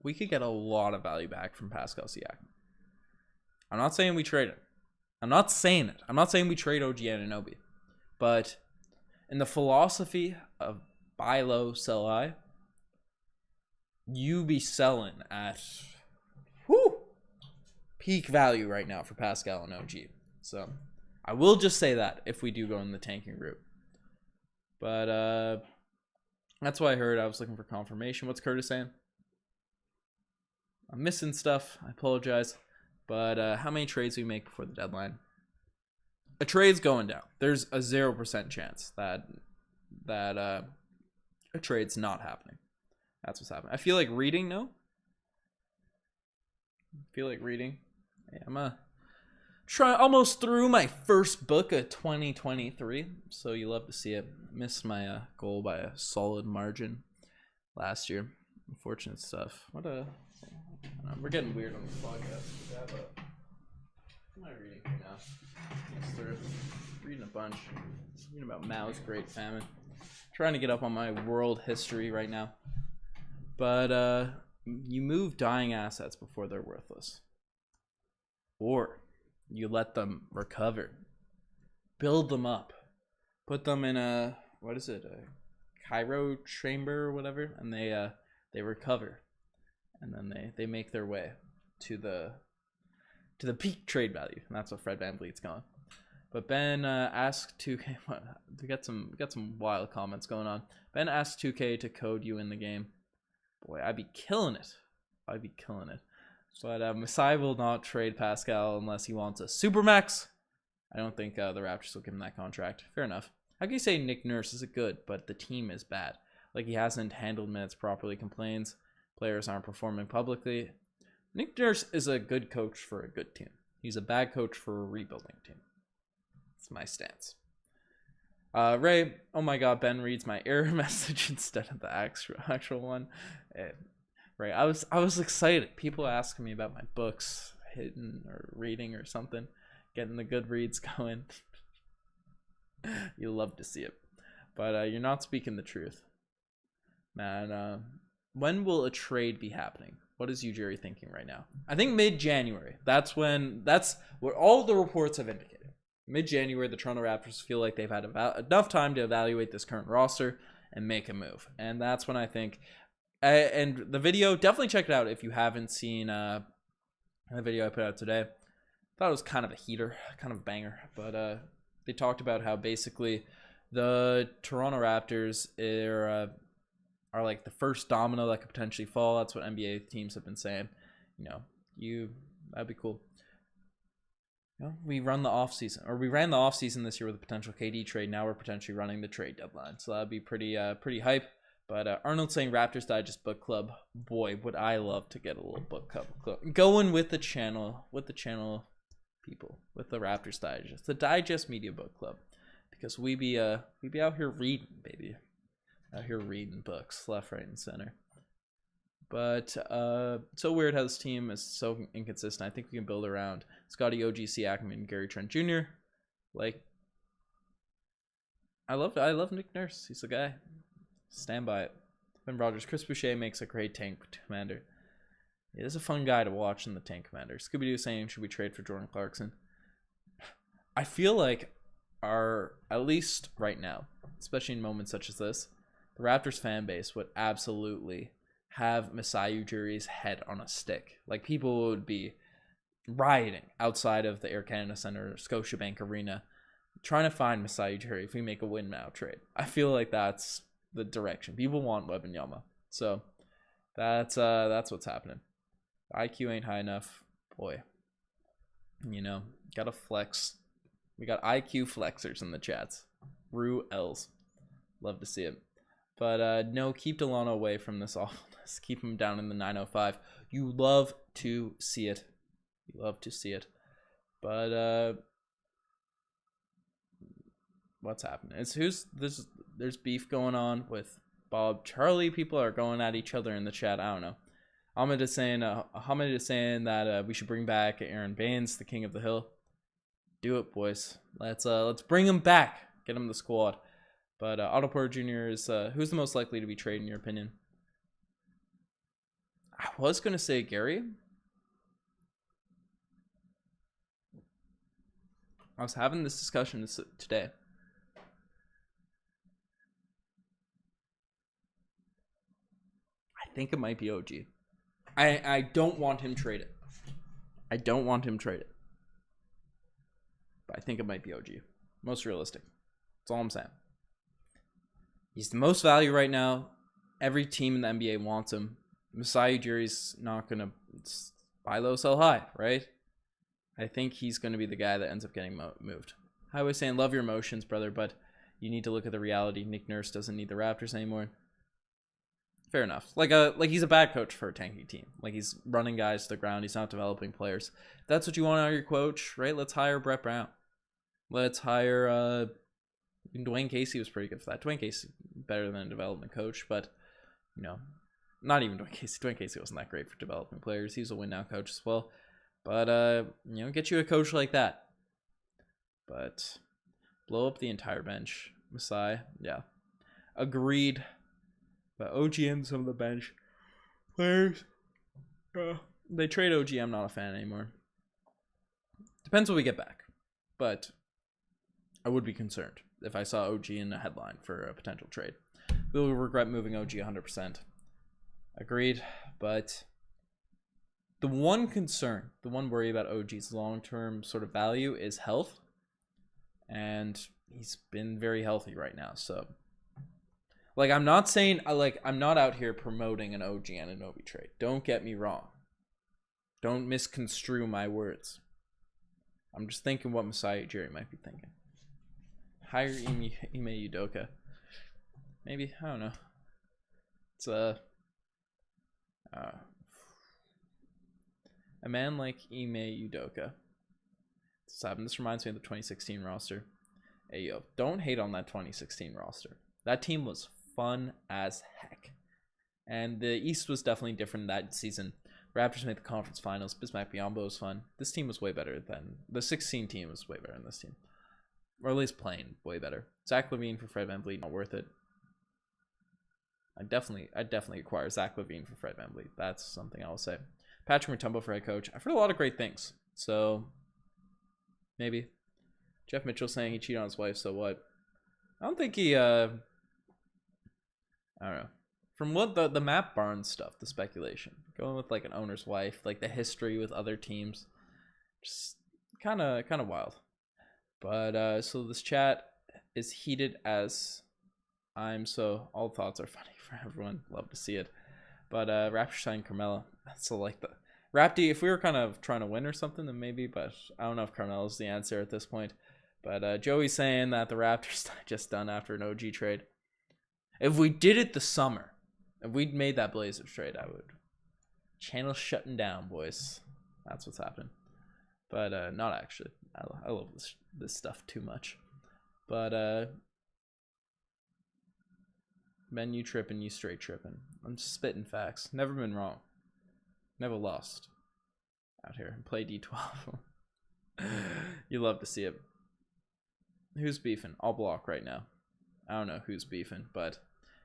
we could get a lot of value back from Pascal Siakam. I'm not saying we trade it. I'm not saying it. I'm not saying we trade OG Anunoby. But in the philosophy of buy low, sell high, you be selling at peak value right now for Pascal and OG. So I will just say that if we do go in the tanking route. But that's what I heard. I was looking for confirmation. What's Curtis saying? I'm missing stuff. I apologize. But how many trades do we make before the deadline? A trade's going down. There's a 0% chance that a trade's not happening. That's what's happening. I feel like reading, no? Hey, I'm almost through my first book of 2023, so you love to see it. Missed my goal by a solid margin last year. Unfortunate stuff. We're getting weird on this podcast. What am I reading right now? Reading a bunch. Reading about Mao's Great Famine. Trying to get up on my world history right now. But you move dying assets before they're worthless. Or you let them recover. Build them up. Put them in a cryo chamber or whatever, and they recover. And then they make their way to the peak trade value. And that's what Fred VanVleet's going. But Ben asked 2K to get some wild comments going on. Ben asked 2K to code you in the game. Boy, I'd be killing it. But Masai will not trade Pascal unless he wants a Supermax. I don't think the Raptors will give him that contract. Fair enough. How can you say Nick Nurse is good, but the team is bad? Like he hasn't handled minutes properly, complains. players aren't performing publicly. Nick Nurse is a good coach for a good team. He's a bad coach for a rebuilding team. That's my stance. Ray, oh my god, Ben reads my error message instead of the actual one. Ray, I was excited. People asking me about my books, hidden or reading or something, getting the good reads going. You'll love to see it. But you're not speaking the truth. Man, when will a trade be happening? What is you, Jerry, thinking right now? I think mid-January. That's what all the reports have indicated. Mid-January, the Toronto Raptors feel like they've had enough time to evaluate this current roster and make a move. And that's when I think... and the video, definitely check it out if you haven't seen the video I put out today. I thought it was kind of a heater, kind of a banger. But they talked about how basically the Toronto Raptors are like the first domino that could potentially fall. That's what NBA teams have been saying. That'd be cool. We ran the offseason this year with a potential KD trade. Now we're potentially running the trade deadline. So that'd be pretty hype. But Arnold saying Raptors Digest book club. Boy, would I love to get a little book club going with the channel people, with the Raptors Digest, the Digest Media Book Club, because we be out here reading, baby, out here reading books left, right, and center. But so weird how this team is so inconsistent. I think we can build around Scotty, OG, Siakam, and Gary Trent Jr. Like, I love Nick Nurse. He's the guy. Stand by it. Ben Rogers, Chris Boucher makes a great tank commander. He is a fun guy to watch in the tank commander. Scooby-Doo saying, should we trade for Jordan Clarkson? I feel like at least right now, especially in moments such as this, the Raptors fan base would absolutely have Masai Ujiri's head on a stick. Like, people would be rioting outside of the Air Canada Centre or Scotiabank Arena trying to find Masai Ujiri if we make a win now trade. I feel like that's the direction. People want Wembanyama. So that's what's happening. IQ ain't high enough. Boy. Gotta flex. We got IQ flexers in the chats. Rue L's. Love to see it. But no, keep Delano away from this awfulness. Keep him down in the 905. You love to see it. You love to see it. But what's happening? There's beef going on with Bob Charlie. People are going at each other in the chat. I don't know. Hamid is saying that we should bring back Aaron Baines, the king of the hill. Do it, boys. Let's bring him back. Get him the squad. But Otto Porter Jr. is who's the most likely to be traded in your opinion? I was gonna say Gary. I was having this discussion today. I think it might be OG. I don't want him traded. I don't want him traded. But I think it might be OG. Most realistic. That's all I'm saying. He's the most value right now. Every team in the NBA wants him. Masai Ujiri's not going to buy low, sell high, right? I think he's going to be the guy that ends up getting moved. I was saying, love your emotions, brother, but you need to look at the reality. Nick Nurse doesn't need the Raptors anymore. Fair enough. Like he's a bad coach for a tanky team. Like, he's running guys to the ground. He's not developing players. If that's what you want out of your coach, right? Let's hire Brett Brown. Let's hire Dwayne Casey was pretty good for that. Dwayne Casey better than a development coach, but not even Dwayne Casey. Dwayne Casey wasn't that great for developing players. He's a win now coach as well. But get you a coach like that. But blow up the entire bench. Masai, yeah. Agreed. But OGM, some of the bench players, they trade OG. I'm not a fan anymore. Depends what we get back. But I would be concerned if I saw OG in a headline for a potential trade. We'll regret moving OG 100%. Agreed. But the one concern, the one worry about OG's long-term sort of value is health. And he's been very healthy right now. So, like, I'm not saying, I'm not out here promoting an OG Anunoby trade. Don't get me wrong. Don't misconstrue my words. I'm just thinking what Masai Ujiri might be thinking. Hire Ime Udoka. Maybe, I don't know. It's Uh, a man like Ime Udoka. This reminds me of the 2016 roster. Hey, yo, don't hate on that 2016 roster. That team was fun as heck. And the East was definitely different that season. Raptors made the conference finals. Bismack Biyombo was fun. This team was way better than... The 16 team was way better than this team. Or at least playing way better. Zach LaVine for Fred VanVleet, not worth it. I'd definitely acquire Zach LaVine for Fred VanVleet. That's something I'll say. Patrick Mutombo for head coach. I've heard a lot of great things. So, maybe. Jeff Mitchell saying he cheated on his wife, so what? I don't think he, I don't know. From what the Matt Barnes stuff, the speculation. Going with like an owner's wife, like the history with other teams. Just kind of wild. But, so this chat is heated as so all thoughts are funny for everyone. Love to see it. But, Raptors signed Carmelo. So like the Rapti, if we were kind of trying to win or something, then maybe, but I don't know if Carmelo's the answer at this point. But Joey's saying that the Raptors just done after an OG trade. If we did it the summer, if we'd made that Blazers trade, I would. Channel shutting down, boys. That's what's happening. But not actually. I love this stuff too much. But Ben, you tripping, you straight tripping. I'm just spitting facts. Never been wrong. Never lost. Out here and play D12. You love to see it. Who's beefing? I'll block right now. I don't know who's beefing, but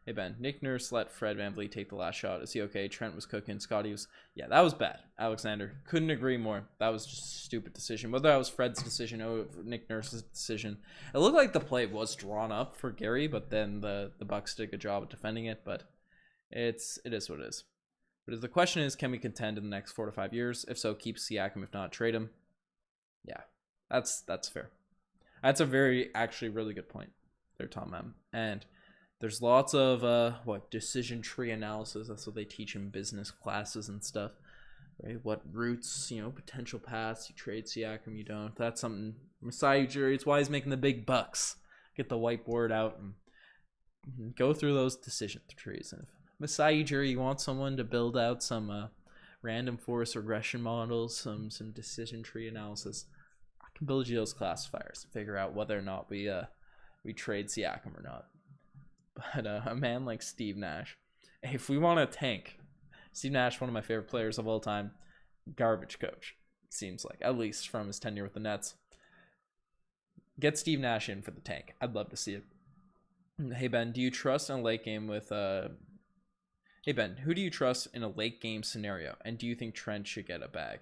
hey Ben, Nick Nurse let Fred VanVleet take the last shot. Is he okay? Trent was cooking. Scotty was, yeah, that was bad. Alexander, couldn't agree more. That was just a stupid decision. Whether that was Fred's decision or Nick Nurse's decision, it looked like the play was drawn up for Gary, but then the Bucks did a good job of defending it. But it is what it is. But the question is, can we contend in the next 4 to 5 years? If so, keep Siakam. If not, trade him. Yeah, that's fair. That's a actually really good point there, Tom M. And there's lots of decision tree analysis. That's what they teach in business classes and stuff, right? What routes, potential paths. You trade Siakam, you don't. That's something Masai Ujiri. It's why he's making the big bucks. Get the whiteboard out and go through those decision trees. And if Masai Ujiri wants someone to build out some random forest regression models, some decision tree analysis, I can build you those classifiers, figure out whether or not we trade Siakam or not. But a man like Steve Nash, if we want to tank, Steve Nash, one of my favorite players of all time, garbage coach, it seems like, at least from his tenure with the Nets. Get Steve Nash in for the tank. I'd love to see it. Hey Ben, do you trust in a late game with Hey Ben, who do you trust in a late game scenario, and do you think Trent should get a bag?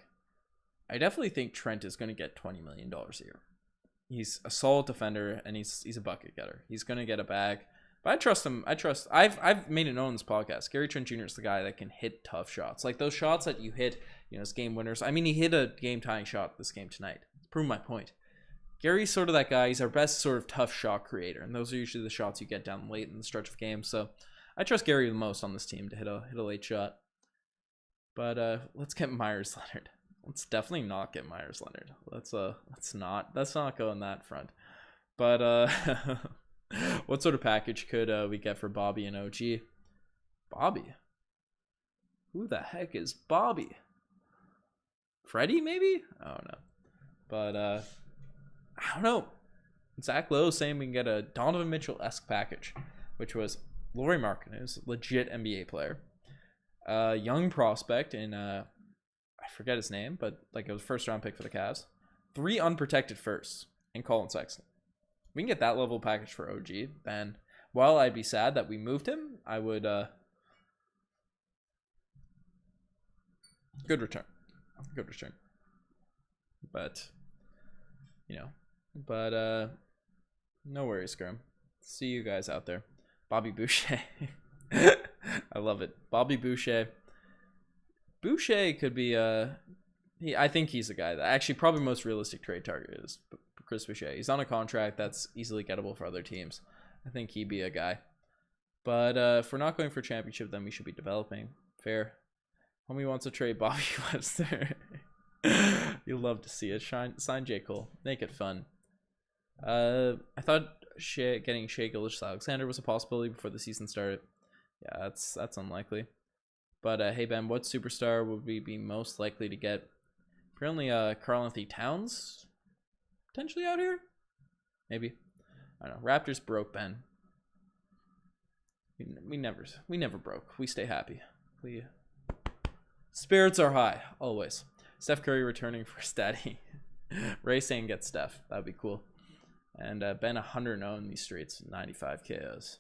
I definitely think Trent is going to get $20 million a year. He's a solid defender, and he's a bucket getter. He's going to get a bag. But I trust him. I've made it known in this podcast. Gary Trent Jr. is the guy that can hit tough shots. Like those shots that you hit, as game winners. I mean, he hit a game-tying shot this game tonight. Prove my point. Gary's sort of that guy. He's our best sort of tough shot creator. And those are usually the shots you get down late in the stretch of games. So I trust Gary the most on this team to hit a late shot. But let's get Myers Leonard. Let's definitely not get Myers Leonard. Let's not go on that front. But what sort of package could we get for Bobby and OG? Bobby? Who the heck is Bobby? Freddie, maybe? I don't know. But I don't know. Zach Lowe saying we can get a Donovan Mitchell-esque package, which was Lauri Markkanen, legit NBA player. Young prospect in I forget his name, but like it was first round pick for the Cavs. 3 unprotected firsts in Colin Sexton. If we can get that level package for OG, then while I'd be sad that we moved him, I would good return. But no worries, Grim. See you guys out there. Bobby Boucher. I love it. Bobby Boucher. Boucher could be I think he's a guy that actually probably most realistic trade target is Chris Boucher. He's on a contract that's easily gettable for other teams. I think he'd be a guy. But if we're not going for championship, then we should be developing. Fair. Homie wants to trade Bobby Webster. You'll love to see it. Sign J. Cole. Make it fun. I thought getting Shai Gilgeous-Alexander was a possibility before the season started. Yeah, that's unlikely. But hey Ben, what superstar would we be most likely to get? Apparently Karl-Anthony Towns potentially out here? Maybe. I don't know. Raptors broke, Ben. We never broke. We stay happy. Spirits are high, always. Steph Curry returning for Statty. Ray saying get Steph. That'd be cool. And Ben 100-0 in these streets, 95 KOs.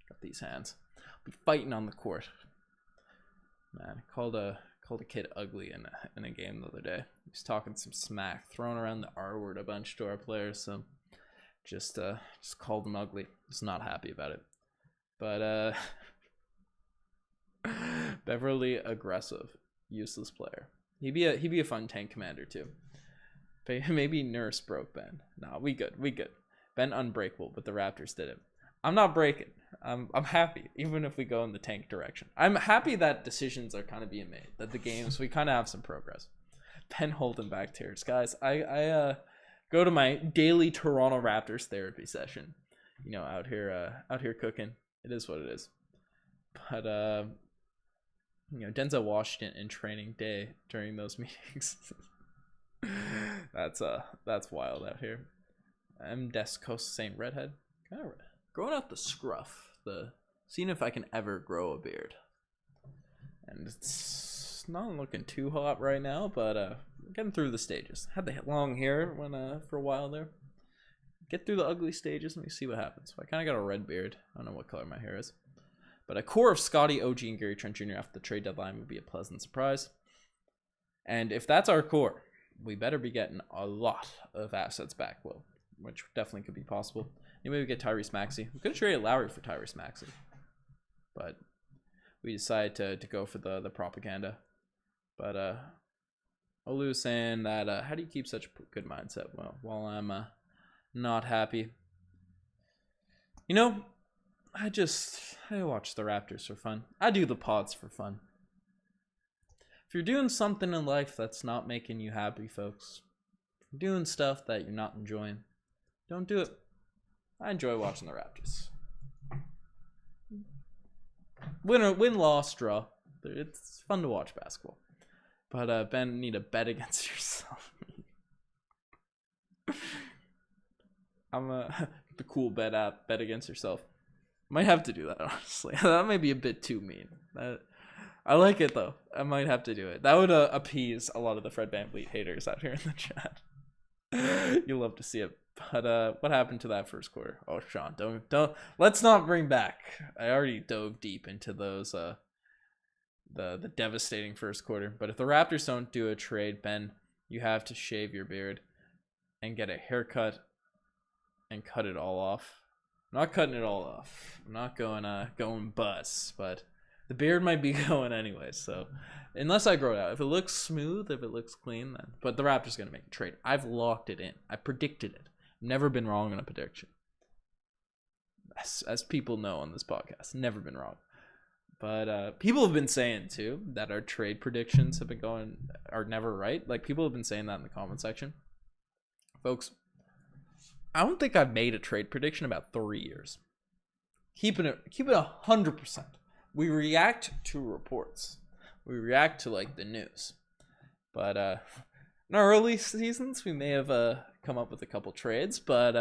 Got these hands. Be fighting on the court. Man, called a kid ugly in a game the other day. He's talking some smack, throwing around the R word a bunch to our players. So just called him ugly. Just not happy about it. But Beverly aggressive, useless player. He'd be a fun tank commander too. Maybe Nurse broke Ben. No, we good. Ben unbreakable, but the Raptors did it. I'm not breaking. I'm happy, even if we go in the tank direction. I'm happy that decisions are kind of being made, that the games, we kind of have some progress. Ben holding back tears. Guys, I go to my daily Toronto Raptors therapy session. You know, out here cooking. It is what it is. But you know, Denzel Washington in training day during those meetings. That's wild out here. M. Descos Saint Redhead. Kind of growing out the scruff. Seeing if I can ever grow a beard. And it's not looking too hot right now, but getting through the stages. Had the long hair when for a while there. Get through the ugly stages and we see what happens. So I kind of got a red beard. I don't know what color my hair is. But a core of Scotty, OG, and Gary Trent Jr. after the trade deadline would be a pleasant surprise. And if that's our core, we better be getting a lot of assets back, Will, which definitely could be possible. Maybe we get Tyrese Maxey. We could have traded Lowry for Tyrese Maxey, but we decided to go for the propaganda. But Olu is saying that how do you keep such a good mindset? Well, while I'm not happy, you know, I watch the Raptors for fun. I do the pods for fun. If you're doing something in life that's not making you happy, folks, if you're doing stuff that you're not enjoying, don't do it. I enjoy watching the Raptors. Win, loss, draw. It's fun to watch basketball. But Ben, need to bet against yourself. I'm the cool bet app. Bet against yourself. Might have to do that, honestly. That may be a bit too mean. I like it though. I might have to do it. That would appease a lot of the Fred VanVleet haters out here in the chat. You'll love to see it. But what happened to that first quarter? Oh, Sean, don't. Let's not bring back. I already dove deep into those the devastating first quarter. But if the Raptors don't do a trade, Ben, you have to shave your beard and get a haircut and cut it all off. I'm not cutting it all off. I'm not going buzz, but the beard might be going anyway. So unless I grow it out, if it looks smooth, if it looks clean, then. But the Raptors gonna make a trade. I've locked it in. I predicted it. Never been wrong on a prediction. As people know on this podcast, never been wrong. But people have been saying too that our trade predictions are never right. Like people have been saying that in the comment section. Folks, I don't think I've made a trade prediction in about 3 years. Keep it 100%. We react to reports. We react to like the news. But in our early seasons, we may have come up with a couple trades, but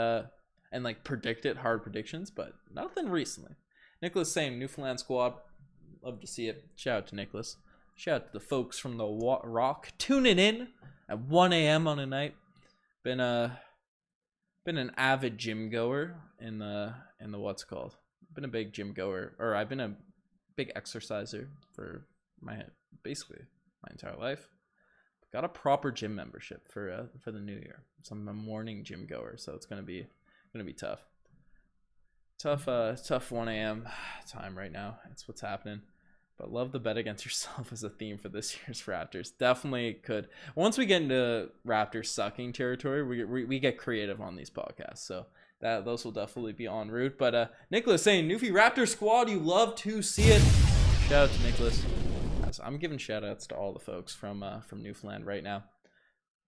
and like predicted hard predictions, but nothing recently. Nicholas saying Newfoundland squad, love to see it. Shout out to Nicholas. Shout out to the folks from the Rock tuning in at 1 a.m. on a night. Been an avid gym goer in the what's called. Been a big gym goer, or I've been a big exerciser for basically my entire life. Got a proper gym membership for the new year. So I'm a morning gym goer, so it's gonna be tough. Tough 1 a.m. time right now. That's what's happening. But love the bet against yourself as a theme for this year's Raptors. Definitely could. Once we get into Raptors sucking territory, we get creative on these podcasts. So those will definitely be en route. But Nicholas saying, Newfie Raptor squad, you love to see it. Shout out to Nicholas. I'm giving shout outs to all the folks from Newfoundland right now.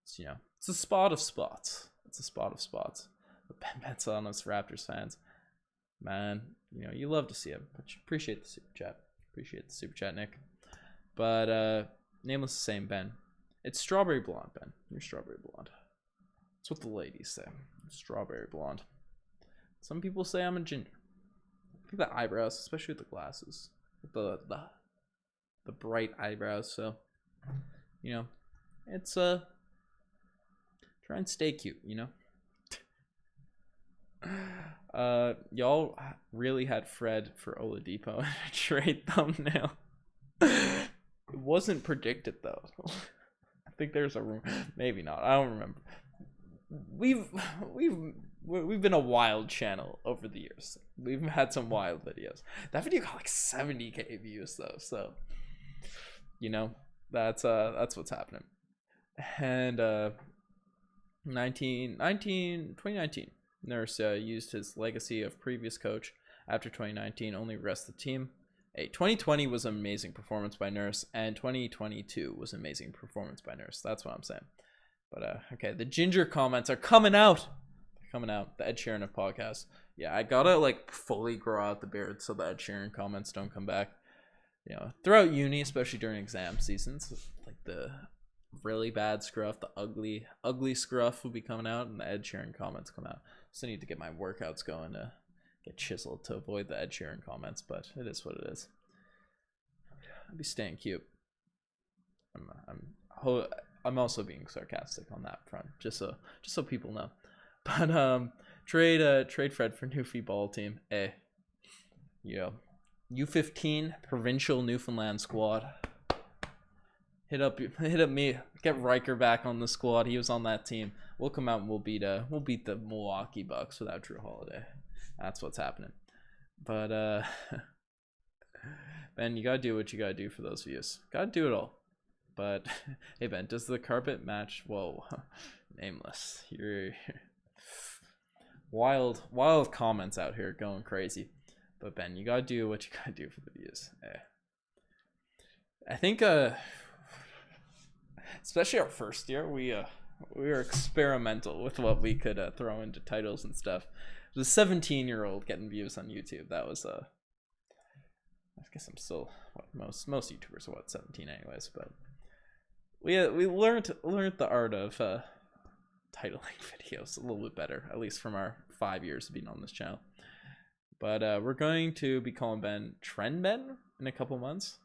It's, it's a spot of spots. It's a spot of spots. But bet's on us Raptors fans. Man, you love to see it. But appreciate the super chat. Appreciate the super chat, Nick. But nameless the same, Ben. It's strawberry blonde, Ben. You're strawberry blonde. That's what the ladies say. Strawberry blonde. Some people say I'm a ginger. I think the eyebrows, especially with the glasses, the bright eyebrows. So, you know, it's try and stay cute. You know. Y'all really had Fred for Oladipo in a trade thumbnail. It wasn't predicted though. I think there's a rumor. Maybe not. I don't remember. We've been a wild channel over the years. We've had some wild videos. That video got like 70k views though, so you know that's what's happening. And 2019, Nurse used his legacy of previous coach after 2019 only rest the team. 2020 was an amazing performance by Nurse, and 2022 was an amazing performance by Nurse. That's what I'm saying. But okay, the ginger comments are coming out. The Ed Sheeran of podcasts. Yeah, I gotta like fully grow out the beard so the Ed Sheeran comments don't come back. You know, throughout uni, especially during exam seasons, like the really bad scruff, the ugly scruff will be coming out, and the Ed Sheeran comments come out. So I need to get my workouts going to get chiseled to avoid the Ed Sheeran comments, but it is what it is. I'll be staying cute. I'm also being sarcastic on that front, just so people know. But trade Fred for Newfie ball team. Hey, yo, U15 provincial Newfoundland squad. Hit up me. Get Riker back on the squad. He was on that team. We'll come out and we'll beat the Milwaukee Bucks without Drew Holiday. That's what's happening. But Ben, you gotta do what you gotta do for those views. Gotta do it all. But hey Ben, does the carpet match? Whoa, nameless. You're wild comments out here going crazy. But Ben, you gotta do what you gotta do for the views. Hey. I think especially our first year, we were experimental with what we could throw into titles and stuff. It was a 17-year-old getting views on YouTube. That was I guess I'm still most YouTubers are 17 anyways, but we learned the art of titling videos a little bit better, at least from our 5 years of being on this channel. But we're going to be calling Ben Trend Ben in a couple months.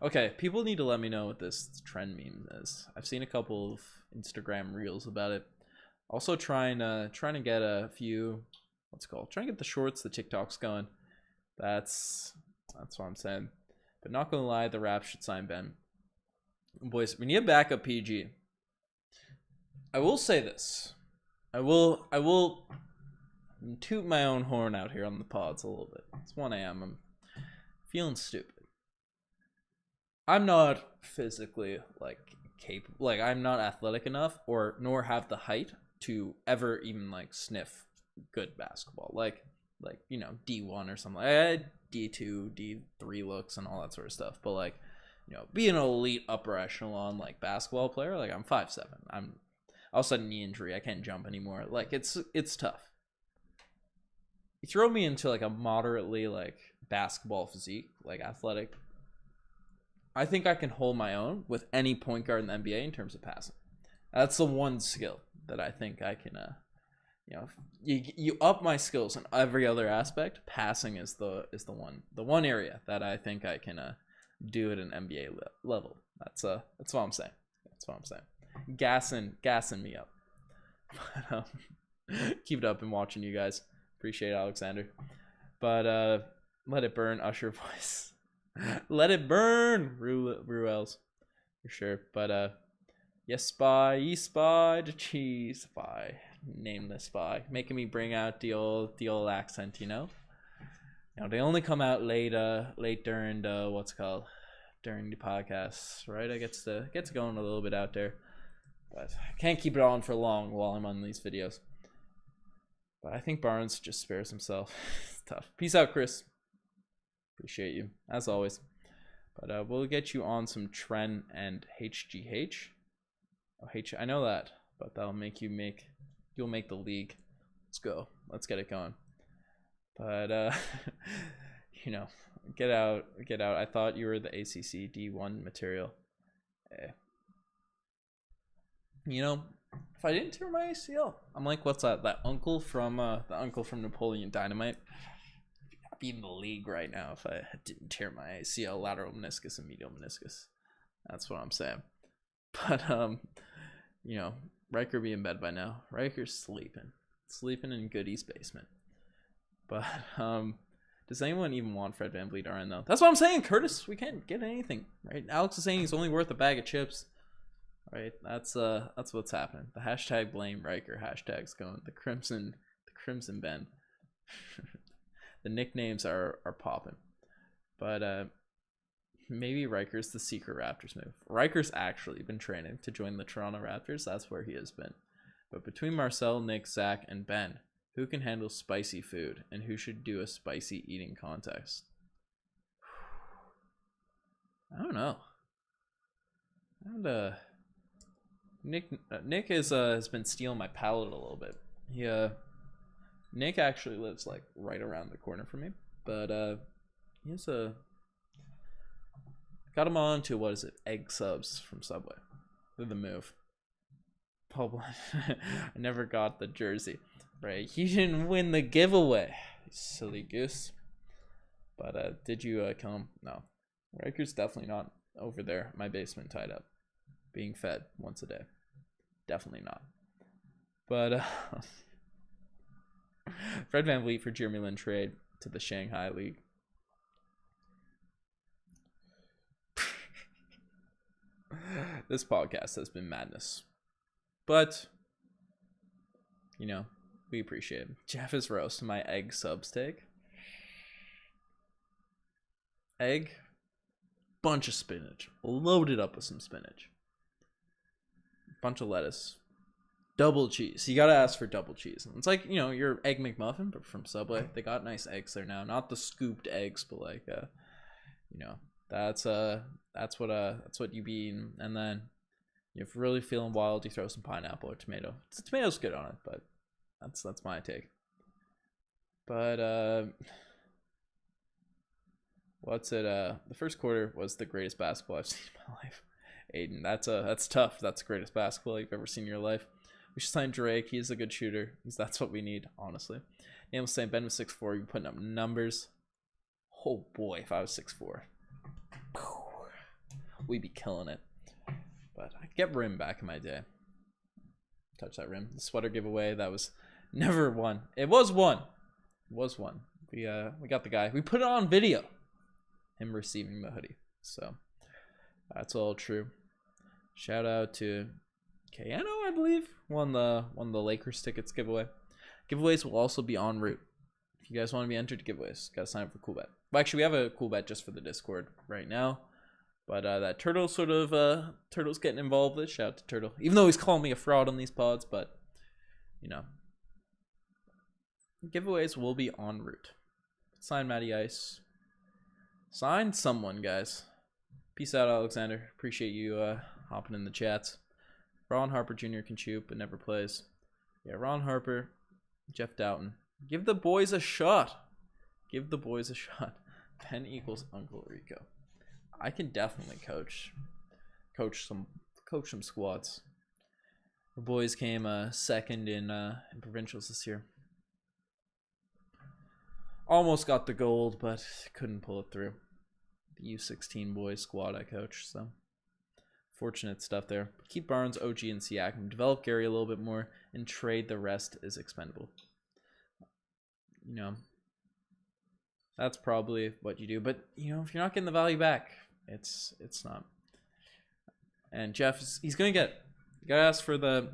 Okay, people need to let me know what this trend meme is. I've seen a couple of Instagram reels about it. Also trying to get a few trying to get the shorts, the TikToks going. That's what I'm saying. But not gonna lie, the Raps should sign Ben. Boys, we need a backup PG. I will say this. I will toot my own horn out here on the pods a little bit. It's 1 a.m. I'm feeling stupid. I'm not physically capable, I'm not athletic enough nor have the height to ever even sniff good basketball. You know, D1 or something. I had D2, D3 looks and all that sort of stuff. But you know, be an elite upper echelon basketball player, I'm 5'7". I'm also had a knee injury. I can't jump anymore. It's tough. You throw me into a moderately basketball physique, athletic, I think I can hold my own with any point guard in the NBA in terms of passing. That's the one skill that I think I can you know, you up my skills in every other aspect. Passing is the one area that I think I can do at an NBA level. That's what I'm saying. Gassing me up. But, keep it up and watching you guys. Appreciate it, Alexander. But let it burn, Usher voice. Let it burn, Ruels, for sure. But yes, spy, ye spy, the cheese spy, nameless spy, making me bring out the old accent, you know. They only come out late during the during the podcast, right? I gets going a little bit out there, but I can't keep it on for long while I'm on these videos. But I think Barnes just spares himself. It's tough. Peace out, Chris. Appreciate you as always. But we'll get you on some Trent and HGH. Oh, I know that, but that'll make you'll make the league. Let's go. Let's get it going. But you know, Get out. Get out. I thought you were the ACC D1 material. Eh. You know, if I didn't tear my ACL, I'm like, what's that? That uncle from Napoleon Dynamite. I'd be in the league right now if I didn't tear my ACL, lateral meniscus, and medial meniscus. That's what I'm saying. But you know, Riker be in bed by now. Riker's sleeping in Goody's basement. But does anyone even want Fred VanVleet RN though? That's what I'm saying, Curtis. We can't get anything, right? Alex is saying he's only worth a bag of chips. Right, that's what's happening. The hashtag blame Riker hashtag's going. The Crimson Bend. The nicknames are popping, but maybe Riker's the secret Raptors move. Riker's actually been training to join the Toronto Raptors. That's where he has been. But between Marcel, Nick, Zach, and Ben, who can handle spicy food and who should do a spicy eating contest? I don't know. Nick has been stealing my palate a little bit. Nick actually lives like right around the corner from me, but he's got him on to, what is it, egg subs from Subway. They're the move. I never got the jersey. Right, he didn't win the giveaway, silly goose. But did you kill him? No. Riker's definitely not over there in my basement tied up, being fed once a day. Definitely not. But Fred VanVleet for Jeremy Lin trade to the Shanghai League. This podcast has been madness. But, you know, we appreciate it. Jeff is roasting my egg sub steak. Egg, bunch of spinach, loaded up with some spinach. Bunch of lettuce, double cheese. You gotta ask for double cheese. It's like, you know, your egg McMuffin, but from Subway. They got nice eggs there now, not the scooped eggs, but like, you know, that's what you be eating. And then if you're really feeling wild, you throw some pineapple or tomato. The tomato's good on it, but that's my take. But what's it? The first quarter was the greatest basketball I've seen in my life. Aiden, that's tough. That's the greatest basketball you've ever seen in your life. We should sign Drake. He's a good shooter. That's what we need, honestly. Ian was saying Ben was 6'4". You're putting up numbers. Oh boy, if I was 6'4", we'd be killing it. But I could get rim back in my day. Touch that rim. The sweater giveaway, that was never one. It was one. It was one. We got the guy. We put it on video. Him receiving the hoodie. So that's all true. Shout out to Kayano, I believe, won the Lakers tickets giveaway. Giveaways will also be en route. If you guys want to be entered to giveaways, gotta sign up for Cool Bet. Well, actually, we have a Cool Bet just for the Discord right now. But that Turtle's getting involved with. Shout out to Turtle. Even though he's calling me a fraud on these pods, but you know. Giveaways will be en route. Sign Matty Ice. Sign someone, guys. Peace out, Alexander. Appreciate you hopping in the chats. Ron Harper Jr. can shoot but never plays. Yeah, Ron Harper, Jeff Doughton. Give the boys a shot. Give the boys a shot. Penn equals Uncle Rico. I can definitely coach some squads. The boys came second in provincials this year. Almost got the gold, but couldn't pull it through. The U16 boys squad I coach, so fortunate stuff there. Keep Barnes, OG, and Siakam. Develop Gary a little bit more and trade the rest is expendable. You know, that's probably what you do. But you know, if you're not getting the value back, it's not. And Jeff, he's gonna get. You gotta ask for the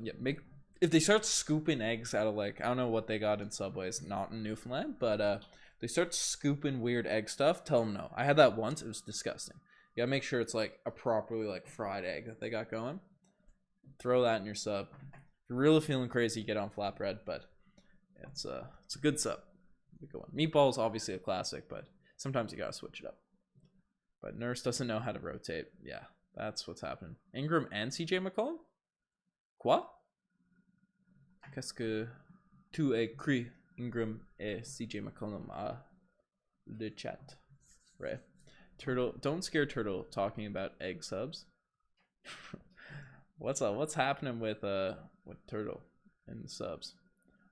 if they start scooping eggs out of, like, I don't know what they got in Subways, not in Newfoundland, but they start scooping weird egg stuff, tell them no. I had that once. It was disgusting. You gotta make sure it's like a properly like fried egg that they got going. Throw that in your sub. If you're really feeling crazy, get on flatbread, but it's a good sub. A good one. Meatballs obviously a classic, but sometimes you gotta switch it up. But Nurse doesn't know how to rotate. Yeah, that's what's happening. Ingram and CJ McCollum? Quoi? Qu'est-ce que tu écris, Ingram et CJ McCollum, le chat? Right. Turtle, don't scare Turtle talking about egg subs. What's happening with Turtle and the subs?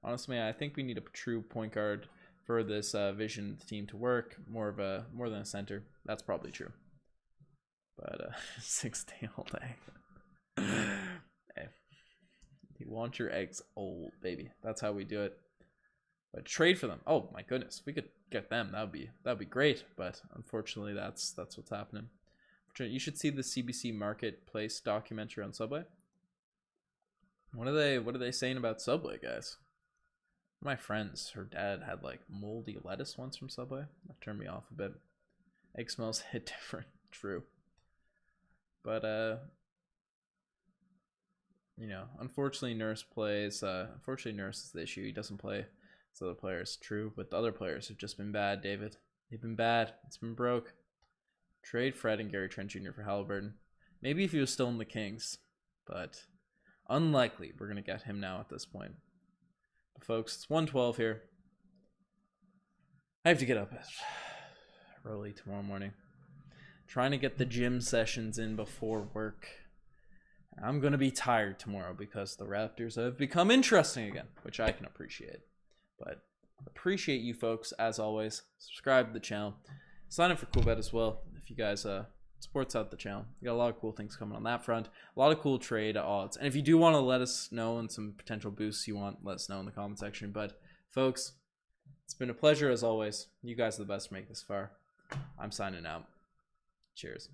Honestly, I think we need a true point guard for this vision team to work. More than a center. That's probably true. But 6-day-old egg. Hey, you want your eggs old, baby. That's how we do it. But trade for them. Oh my goodness, if we could get them, that'd be great. But unfortunately, that's what's happening. You should see the CBC Marketplace documentary on Subway. What are they saying about Subway, guys? My friends, her dad had like moldy lettuce once from Subway. That turned me off a bit. Egg smells hit different. True. But you know, unfortunately Nurse is the issue. He doesn't play as other players. True, but the other players have just been bad, David. They've been bad. It's been broke. Trade Fred and Gary Trent Jr. for Halliburton. Maybe if he was still in the Kings, but unlikely we're gonna get him now at this point. But folks, it's 1:12 here. I have to get up early tomorrow morning. Trying to get the gym sessions in before work. I'm going to be tired tomorrow because the Raptors have become interesting again, which I can appreciate. But appreciate you folks, as always. Subscribe to the channel. Sign up for CoolBet as well if you guys supports out the channel. We got a lot of cool things coming on that front. A lot of cool trade odds. And if you do want to let us know and some potential boosts you want, let us know in the comment section. But folks, it's been a pleasure as always. You guys are the best to make this far. I'm signing out. Cheers.